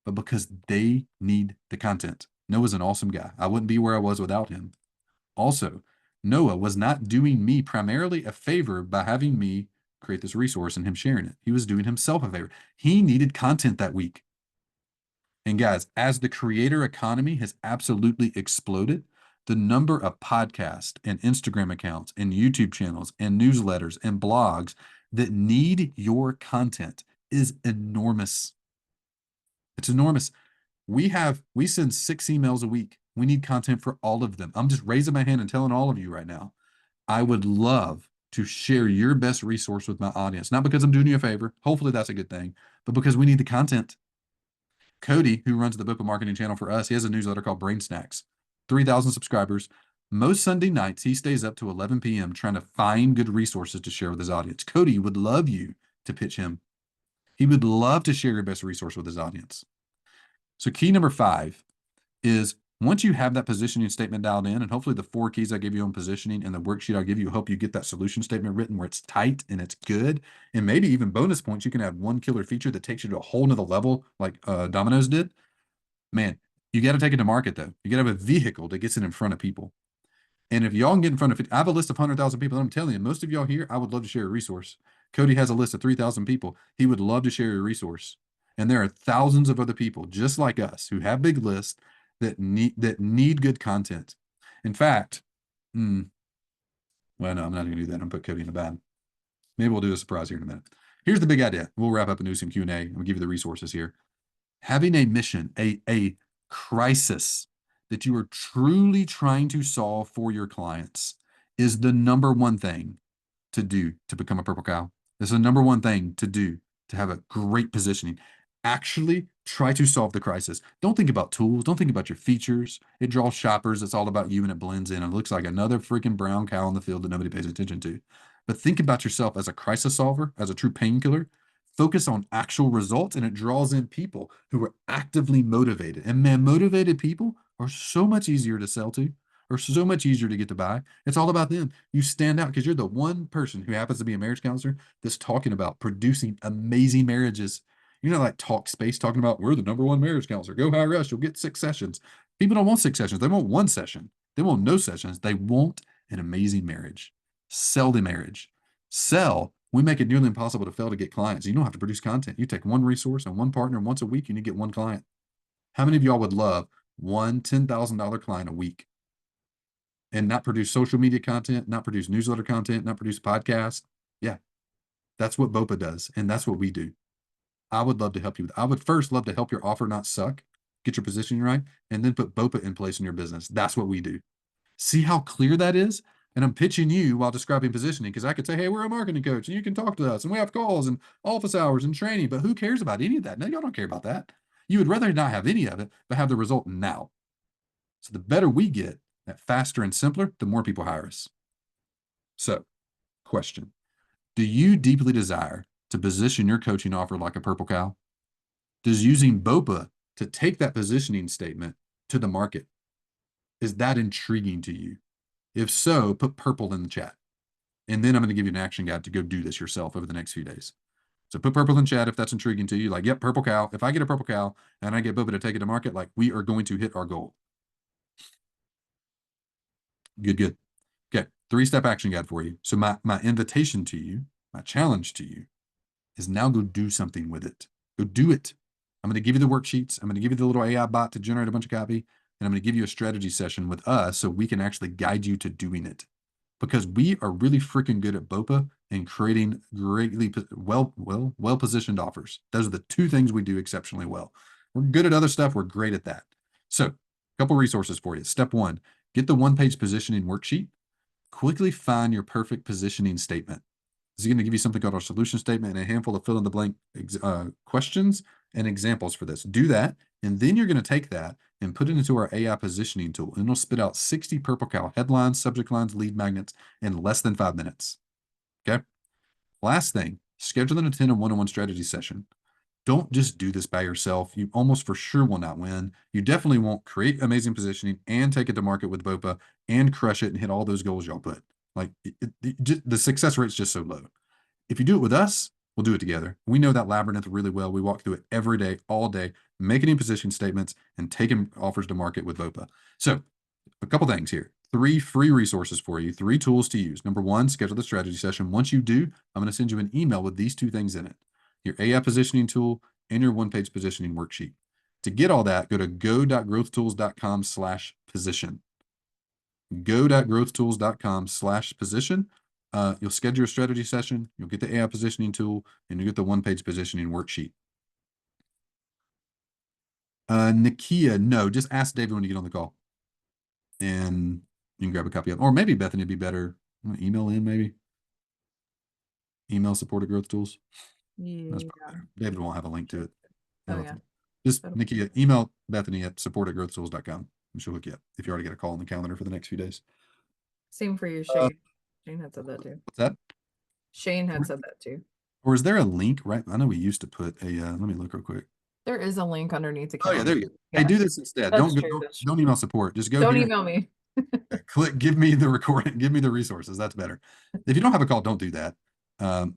but because they need the content. Noah's an awesome guy. I wouldn't be where I was without him. Also, Noah was not doing me primarily a favor by having me create this resource and him sharing it. He was doing himself a favor. He needed content that week. And guys, as the creator economy has absolutely exploded, the number of podcasts and Instagram accounts and YouTube channels and newsletters and blogs that need your content is enormous. It's enormous. We send 6 emails a week. We need content for all of them. I'm just raising my hand and telling all of you right now, I would love to share your best resource with my audience. Not because I'm doing you a favor. Hopefully that's a good thing, but because we need the content. Cody, who runs the Bopa marketing channel for us, he has a newsletter called Brain Snacks. 3,000 subscribers. Most Sunday nights, he stays up to 11 p.m. trying to find good resources to share with his audience. Cody would love you to pitch him. He would love to share your best resource with his audience. So key number 5 is once you have that positioning statement dialed in, and hopefully the 4 keys I give you on positioning and the worksheet I'll give you help you get that solution statement written where it's tight and it's good. And maybe even bonus points, you can add one killer feature that takes you to a whole nother level like Domino's did. Man, you got to take it to market though. You got to have a vehicle that gets it in front of people. And if y'all can get in front of it, I have a list of 100,000 people. I'm telling you, most of y'all here, I would love to share a resource. Cody has a list of 3,000 people. He would love to share a resource. And there are thousands of other people just like us who have big lists that need good content. In fact, well, no, I'm not going to do that. I'm going to put Cody in the bad. Maybe we'll do a surprise here in a minute. Here's the big idea. We'll wrap up and do some Q&A. I'm going to give you the resources here. Having a mission, a crisis that you are truly trying to solve for your clients is the number one thing to do to become a purple cow. It's the number one thing to do to have a great positioning. Actually try to solve the crisis. Don't think about tools. Don't think about your features. It draws shoppers. It's all about you and it blends in. It looks like another freaking brown cow in the field that nobody pays attention to. But think about yourself as a crisis solver, as a true painkiller. Focus on actual results and it draws in people who are actively motivated. And man, motivated people are so much easier to sell to or so much easier to get to buy. It's all about them. You stand out because you're the one person who happens to be a marriage counselor that's talking about producing amazing marriages. You're not like Talkspace talking about we're the number one marriage counselor. Go hire us. You'll get 6 sessions. People don't want 6 sessions. They want 1 session. They want no sessions. They want an amazing marriage. Sell the marriage. Sell. We make it nearly impossible to fail to get clients. You don't have to produce content. You take one resource and one partner once a week and you get 1 client. How many of y'all would love one $10,000 client a week and not produce social media content, not produce newsletter content, not produce podcasts? Yeah, that's what Bopa does. And that's what we do. I would love to help you. I would first love to help your offer not suck, get your positioning right, and then put Bopa in place in your business. That's what we do. See how clear that is? And I'm pitching you while describing positioning because I could say, hey, we're a marketing coach and you can talk to us and we have calls and office hours and training, but who cares about any of that? No, y'all don't care about that. You would rather not have any of it, but have the result now. So the better we get at faster and simpler, the more people hire us. So, question. Do you deeply desire to position your coaching offer like a purple cow? Does using Bopa to take that positioning statement to the market, is that intriguing to you? If so, put purple in the chat. And then I'm going to give you an action guide to go do this yourself over the next few days. So put purple in chat if that's intriguing to you. Like, yep, purple cow. If I get a purple cow and I get Boba to take it to market, like we are going to hit our goal. Good, good. Okay, 3-step action guide for you. So my invitation to you, my challenge to you is now go do something with it. Go do it. I'm going to give you the worksheets. I'm going to give you the little AI bot to generate a bunch of copy. And I'm going to give you a strategy session with us so we can actually guide you to doing it. Because we are really freaking good at Bopa and creating greatly well-positioned offers. Those are the 2 things we do exceptionally well. We're good at other stuff. We're great at that. So a couple resources for you. Step 1, get the 1-page positioning worksheet. quickly find your perfect positioning statement. This is going to give you something called our solution statement and a handful of fill in the blank questions and examples for this. Do that. And then you're going to take that and put it into our AI positioning tool. And it'll spit out 60 purple cow headlines, subject lines, lead magnets in less than 5 minutes. Okay. Last thing, schedule and attend a one-on-one strategy session. Don't just do this by yourself. You almost for sure will not win. You definitely won't create amazing positioning and take it to market with BOPA and crush it and hit all those goals y'all put. Like the success rate's just so low. If you do it with us, we'll do it together. We know that labyrinth really well. We walk through it every day, all day, making position statements and taking offers to market with BOPA. So a couple things here. 3 free resources for you, 3 tools to use. Number 1, schedule the strategy session. Once you do, I'm going to send you an email with these 2 things in it: your AI positioning tool and your one-page positioning worksheet. To get all that, go to go.growthtools.com/position. Go.growthtools.com/position. You'll schedule your strategy session, you'll get the AI positioning tool, and you get the one-page positioning worksheet. Nakia, no, just ask David when you get on the call. And you can grab a copy of it. Or maybe Bethany would be better. Email in, maybe. Email support at Growth Tools. Yeah. David won't have a link to it. Oh, yeah. Just Nikki, email Bethany at support@growthtools.com and she'll hook you up if you already get a call on the calendar for the next few days. Same for you, Shane. Shane had said that too. What's that? Shane had said that too. Or is there a link, right? I know we used to put a, let me look real quick. There is a link underneath the Oh yeah, calendar. there you go. Yeah. Hey, do this instead. That's Don't true, don't email support. Just go Don't here. email me. Click, give me the recording, give me the resources. That's better. If you don't have a call, don't do that.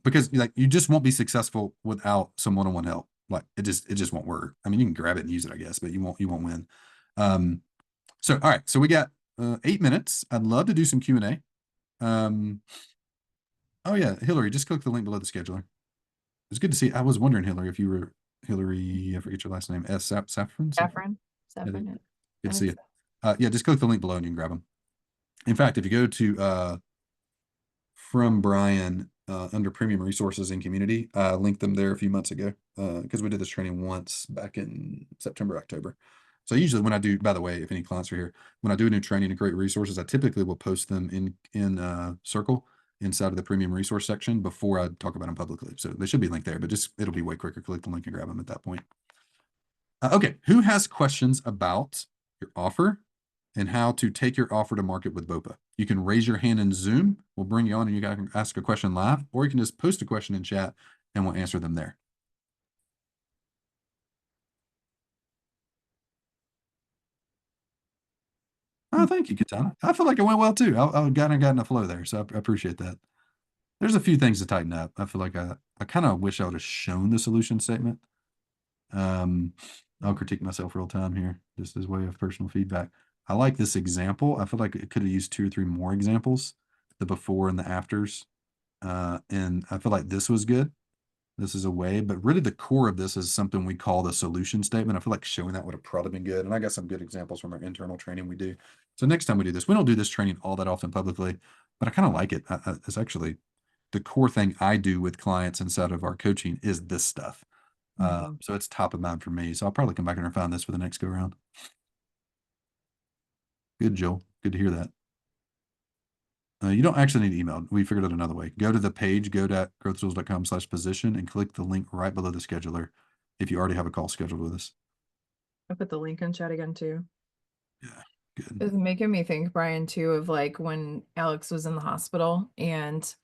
Because like you just won't be successful without some one-on-one help. Like it just won't work. I mean, you can grab it and use it, I guess, but you won't win. So all right, so we got 8 minutes. I'd love to do some Q&A. Oh yeah, Hillary, just click the link below the scheduler. It's good to see. I was wondering, Hillary, if you were Hillary, I forget your last name, Saffron? Saffron. Yeah, Yeah. good to see you. Yeah, just click the link below and you can grab them. In fact, if you go to from Brian under premium resources and community, I linked them there a few months ago because we did this training once back in September, October. So usually when I do, by the way, if any clients are here, when I do a new training and create resources, I typically will post them in Circle inside of the premium resource section before I talk about them publicly. So they should be linked there, but just it'll be way quicker. Click the link and grab them at that point. Okay, who has questions about your offer and how to take your offer to market with BOPA? You can raise your hand in Zoom. We'll bring you on and you guys can ask a question live, or you can just post a question in chat and we'll answer them there. Oh, thank you, Katana. I feel like it went well too. I got in a flow there, so I appreciate that. There's a few things to tighten up. I feel like I kind of wish I would have shown the solution statement. I'll critique myself real time here, just as way of personal feedback. I like this example. I feel like it could have used 2 or 3 more examples, the before and the afters. And I feel like this was good. This is a way, but really the core of this is something we call the solution statement. I feel like showing that would have probably been good. And I got some good examples from our internal training we do. So next time we do this, we don't do this training all that often publicly, but I kind of like it. It's actually the core thing I do with clients inside of our coaching is this stuff. So it's top of mind for me. So I'll probably come back and refine this for the next go around. Good, Joel. Good to hear that. You don't actually need email. We figured out another way. Go to the page, go.growthtools.com/position and click the link right below the scheduler if you already have a call scheduled with us. I put the link in chat again too. Yeah, good. It's making me think, Brian, too, of like when Alex was in the hospital and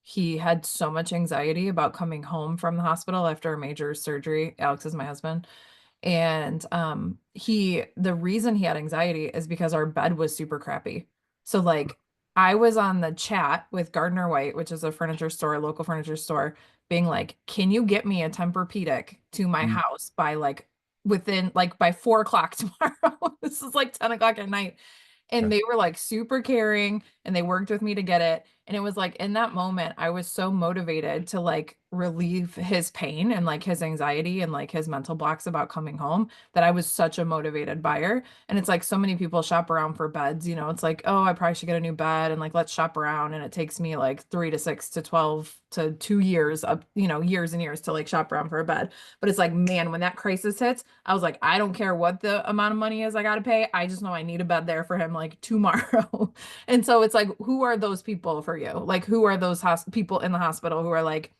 he had so much anxiety about coming home from the hospital after a major surgery. Alex is my husband. And the reason he had anxiety is because our bed was super crappy. So like I was on the chat with Gardner White, which is a furniture store, a local furniture store, being like, can you get me a Tempur-Pedic to my house by like by 4 o'clock tomorrow? This is like 10 o'clock at night. And they were like super caring and they worked with me to get it. And it was like in that moment, I was so motivated to like relieve his pain and like his anxiety and like his mental blocks about coming home that I was such a motivated buyer. And it's like so many people shop around for beds, you know, it's like, oh, I probably should get a new bed and like let's shop around. And it takes me like 3 to 6 to 12 to 2 years up, you know, years and years to like shop around for a bed. But it's like, man, when that crisis hits, I was like, I don't care what the amount of money is I got to pay. I just know I need a bed there for him like tomorrow. And so it's like, who are those people for you? Like, who are those people in the hospital who are like,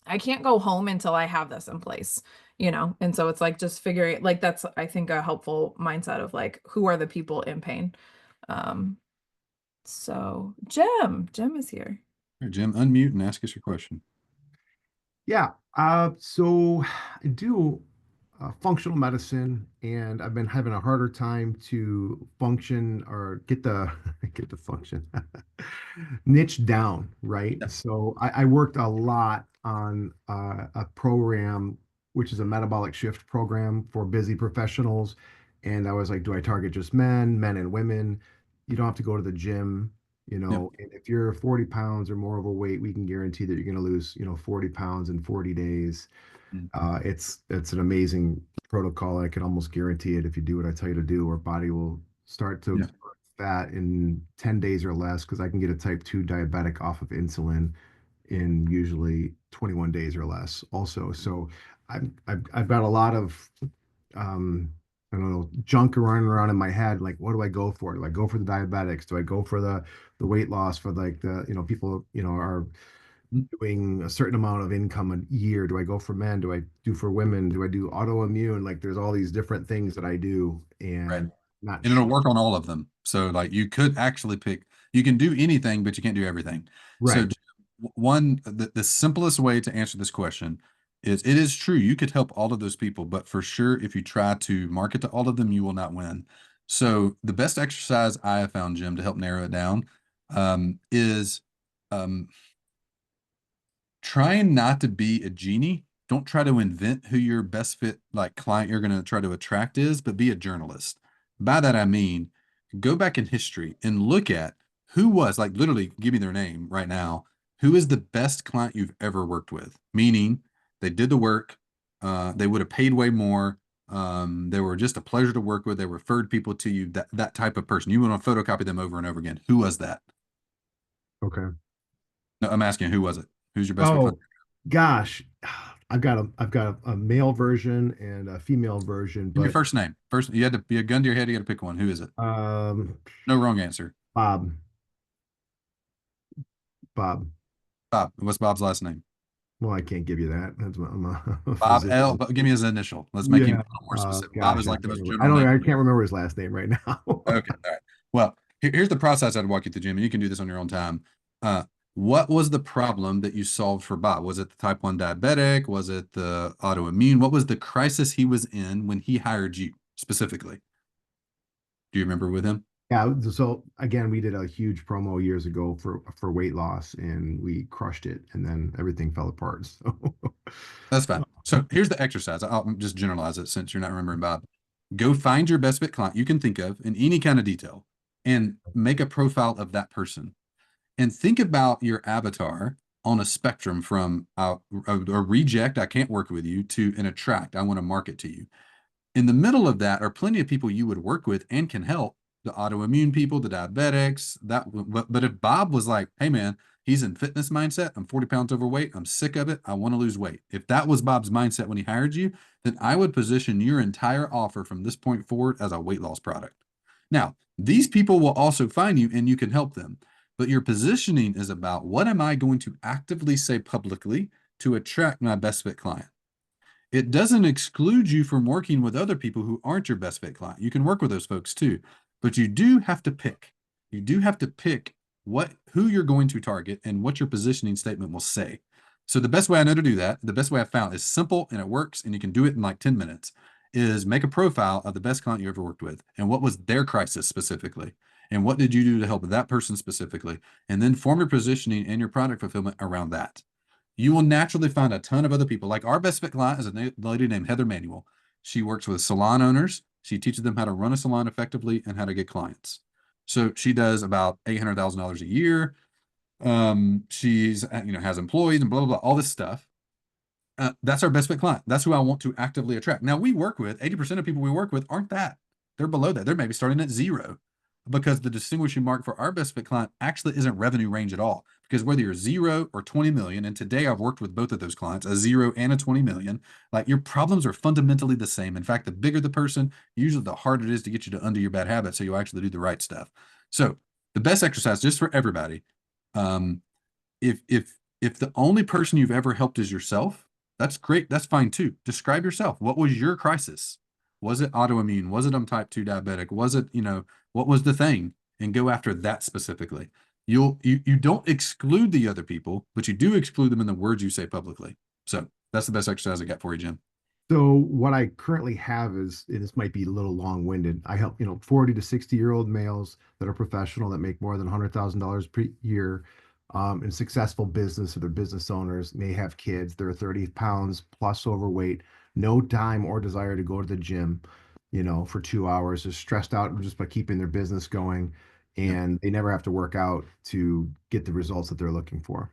I can't go home until I have this in place, you know? And so it's like just figuring, like, that's, I think, a helpful mindset of like, who are the people in pain? Um, so Jim is here. Here, Jim, unmute and ask us your question. Yeah. So I do functional medicine, and I've been having a harder time to function or get the get the function niche down, right? Yeah. So I worked a lot on a program, which is a metabolic shift program for busy professionals. And I was like, do I target just men and women? You don't have to go to the gym, Yep. and if you're 40 pounds or more overweight, we can guarantee that you're going to lose, 40 pounds in 40 days. Mm. It's an amazing protocol. I can almost guarantee it if you do what I tell you to do, our body will start to Yeah. burn fat in 10 days or less, because I can get a type 2 diabetic off of insulin in usually 21 days or less also. So I've got a lot of I don't know, junk running around in my head. Like, what do I go for? Do I go for the diabetics? Do I go for the weight loss for like the, people, are Mm. doing a certain amount of income a year? Do I go for men? Do I do for women? Do I do autoimmune? Like, there's all these different things that I do, Right. and not And it'll sure. work on all of them. So like you could actually pick, you can do anything, but you can't do everything. So Right. the simplest way to answer this question is it is true. You could help all of those people, but for sure, if you try to market to all of them, you will not win. So the best exercise I have found, Jim, to help narrow it down, is um, trying not to be a genie. Don't try to invent who your best fit like client you're going to try to attract is, but be a journalist. By that I mean, go back in history and look at who was like literally give me their name right now. Who is the best client you've ever worked with? Meaning they did the work, they would have paid way more. They were just a pleasure to work with. They referred people to you. That type of person. You want to photocopy them over and over again. Who was that? Okay. No, I'm asking who was it? Who's your best fit client? Oh gosh, I've got a male version and a female version, Give me your but first name. First, you had to be a gun to your head. You got to pick one. Who is it? um, No wrong answer. Bob. Bob. Bob. What's Bob's last name? Well, I can't give you that. I'm a Bob L. physician. But give me his initial. Let's make him Yeah. a little more specific. Bob Gosh, is I like the can't most remember. I general don't. name. I can't remember his last name right now. Okay. All right. Well, here's the process I'd walk you through, Jim, and you can do this on your own time. What was the problem that you solved for Bob? Was it the type 1 diabetic? Was it the autoimmune? What was the crisis he was in when he hired you specifically? Do you remember with him? Yeah. So again, we did a huge promo years ago for weight loss, and we crushed it, and then everything fell apart. So That's fine. So here's the exercise. I'll just generalize it since you're not remembering Bob. Go find your best fit client you can think of in any kind of detail and make a profile of that person. And think about your avatar on a spectrum from a reject, I can't work with you, to an attract, I want to market to you. In the middle of that are plenty of people you would work with and can help, the autoimmune people, the diabetics. But if Bob was like, hey man, he's in fitness mindset, I'm 40 pounds overweight, I'm sick of it, I want to lose weight. If that was Bob's mindset when he hired you, then I would position your entire offer from this point forward as a weight loss product. Now, these people will also find you and you can help them. But your positioning is about what am I going to actively say publicly to attract my best fit client? It doesn't exclude you from working with other people who aren't your best fit client. You can work with those folks too, but you do have to pick. You do have to pick who you're going to target and what your positioning statement will say. So the best way I know to do that, the best way I found is simple and it works and you can do it in like 10 minutes, is make a profile of the best client you ever worked with and what was their crisis specifically and what did you do to help that person specifically, and then form your positioning and your product fulfillment around that. You will naturally find a ton of other people. Like our best fit client is a lady named Heather Manuel. She works with salon owners. She teaches them how to run a salon effectively and how to get clients. So she does about $800,000 a year. She's, has employees and blah, blah, blah, all this stuff. That's our best fit client. That's who I want to actively attract. Now we work with 80% of people we work with aren't that. They're below that. They're maybe starting at 0 because the distinguishing mark for our best fit client actually isn't revenue range at all. Because whether you're 0 or 20 million, and today I've worked with both of those clients, a 0 and a 20 million, like your problems are fundamentally the same. In fact, the bigger the person, usually the harder it is to get you to undo your bad habits so you'll actually do the right stuff. So the best exercise just for everybody, um, if the only person you've ever helped is yourself, that's great. That's fine too. Describe yourself. What was your crisis? Was it autoimmune? Was it I'm type 2 diabetic? Was it, what was the thing? And go after that specifically. You don't exclude the other people, but you do exclude them in the words you say publicly. So that's the best exercise I got for you, Jim. So what I currently have is, and this might be a little long-winded. I help, 40 to 60-year-old males that are professional that make more than $100,000 per year, in successful business, or they're business owners, may have kids. They're 30 pounds plus overweight, no time or desire to go to the gym, for 2 hours, just stressed out just by keeping their business going, Yep. and they never have to work out to get the results that they're looking for.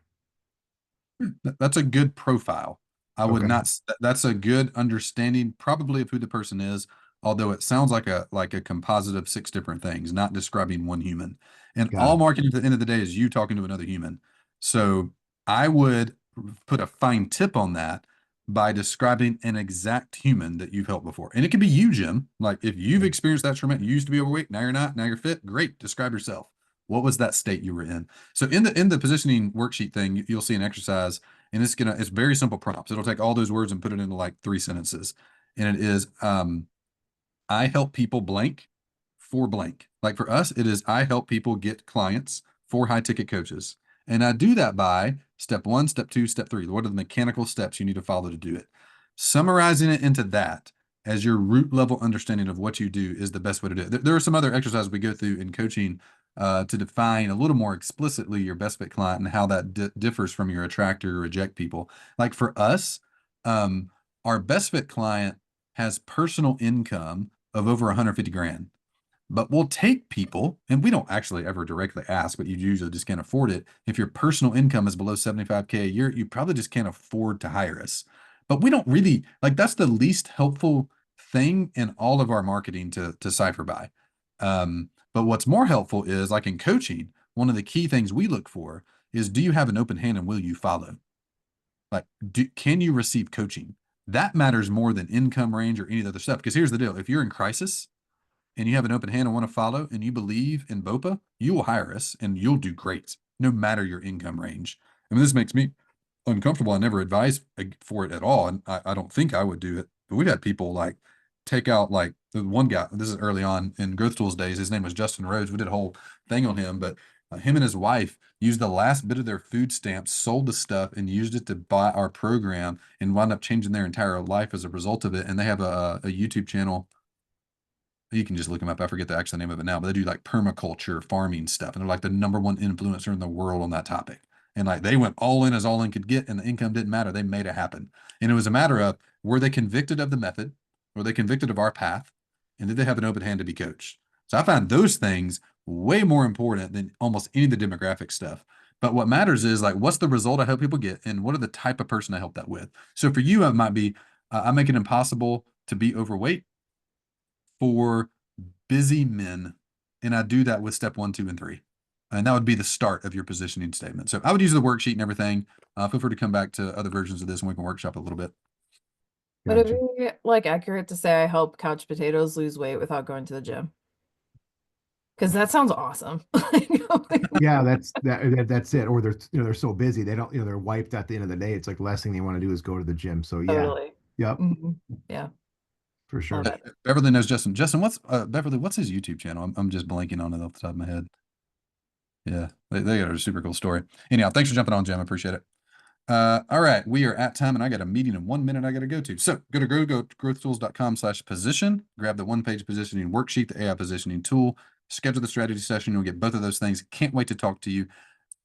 That's a good profile. I would Okay, not, that's a good understanding probably of who the person is, although it sounds like a composite of 6 different things, not describing one human. And got all it. marketing at the end of the day is you talking to another human. So I would put a fine tip on that by describing an exact human that you've helped before. And it could be you, Jim. Like if you've experienced that traumatic, you used to be overweight, now you're not, now you're fit, great. Describe yourself. What was that state you were in? So in the positioning worksheet thing, you'll see an exercise, and it's very simple prompts. It'll take all those words and put it into like 3 sentences. And it is, I help people blank for blank. Like for us, it is I help people get clients for high ticket coaches. And I do that by step 1, step 2, step 3. What are the mechanical steps you need to follow to do it? Summarizing it into that as your root level understanding of what you do is the best way to do it. There are some other exercises we go through in coaching to define a little more explicitly your best fit client and how that differs from your attract or reject people. Like for us, our best fit client has personal income of over 150 grand. But we'll take people, and we don't actually ever directly ask, but you usually just can't afford it. If your personal income is below 75K a year, you probably just can't afford to hire us. But we don't really like that's the least helpful thing in all of our marketing to cipher by. But what's more helpful is like in coaching, one of the key things we look for is do you have an open hand and will you follow? Like, can you receive coaching? That matters more than income range or any of the other stuff. Because here's the deal: if you're in crisis and you have an open hand and want to follow and you believe in BOPA, you will hire us and you'll do great, no matter your income range. I mean, this makes me uncomfortable. I never advise for it at all. And I don't think I would do it. But we've had people like take out like the one guy, this is early on in Growth Tools days. His name was Justin Rhodes. We did a whole thing on him, but him and his wife used the last bit of their food stamps, sold the stuff, and used it to buy our program and wound up changing their entire life as a result of it. And they have a YouTube channel. You can just look them up. I forget the actual name of it now, but they do like permaculture farming stuff. And they're like the #1 influencer in the world on that topic. And like they went all in as all in could get, and the income didn't matter. They made it happen. And it was a matter of were they convicted of the method? Were they convicted of our path? And did they have an open hand to be coached? So I find those things way more important than almost any of the demographic stuff. But what matters is like, what's the result I help people get? And what are the type of person I help that with? So for you, it might be, I make it impossible to be overweight for busy men. And I do that with step 1, 2, and 3. And that would be the start of your positioning statement. So I would use the worksheet and everything. Feel free to come back to other versions of this and we can workshop a little bit. Would it Gotcha. be like accurate to say I help couch potatoes lose weight without going to the gym? Because that sounds awesome. Yeah, that's it. Or they're so busy they don't, they're wiped at the end of the day. It's like the last thing they want to do is go to the gym. So yeah, Totally. yep, Mhm. Yeah, for love sure. it. Beverly knows Justin. Justin, what's Beverly? What's his YouTube channel? I'm just blanking on it off the top of my head. Yeah, they got a super cool story. Anyhow, thanks for jumping on, Jim. I appreciate it. All right, we are at time and I got a meeting in 1 minute I got to go to. So go to growthtools.com/position, grab the 1-page positioning worksheet, the AI positioning tool, schedule the strategy session. You'll get both of those things. Can't wait to talk to you.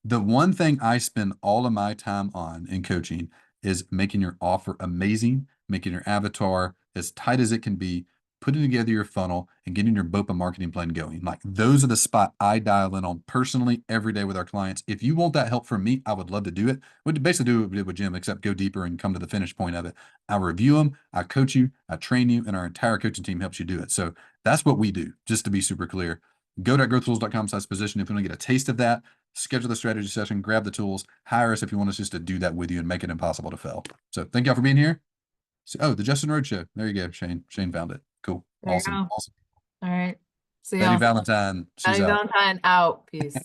The one thing I spend all of my time on in coaching is making your offer amazing, making your avatar as tight as it can be, putting together your funnel, and getting your BOPA marketing plan going. Like those are the spot I dial in on personally every day with our clients. If you want that help from me, I would love to do it. We'd basically do what we did with Jim, except go deeper and come to the finish point of it. I review them, I coach you, I train you, and our entire coaching team helps you do it. So that's what we do, just to be super clear. Go to growthtools.com/position if you want to get a taste of that. Schedule the strategy session, grab the tools, hire us if you want us just to do that with you and make it impossible to fail. So thank y'all for being here. So, the Justin Road Show. There you go, Shane. Shane found it. Cool. There you Awesome. go. Awesome. All right. See Betty y'all. Valentine. She's Betty out. Valentine out. Peace.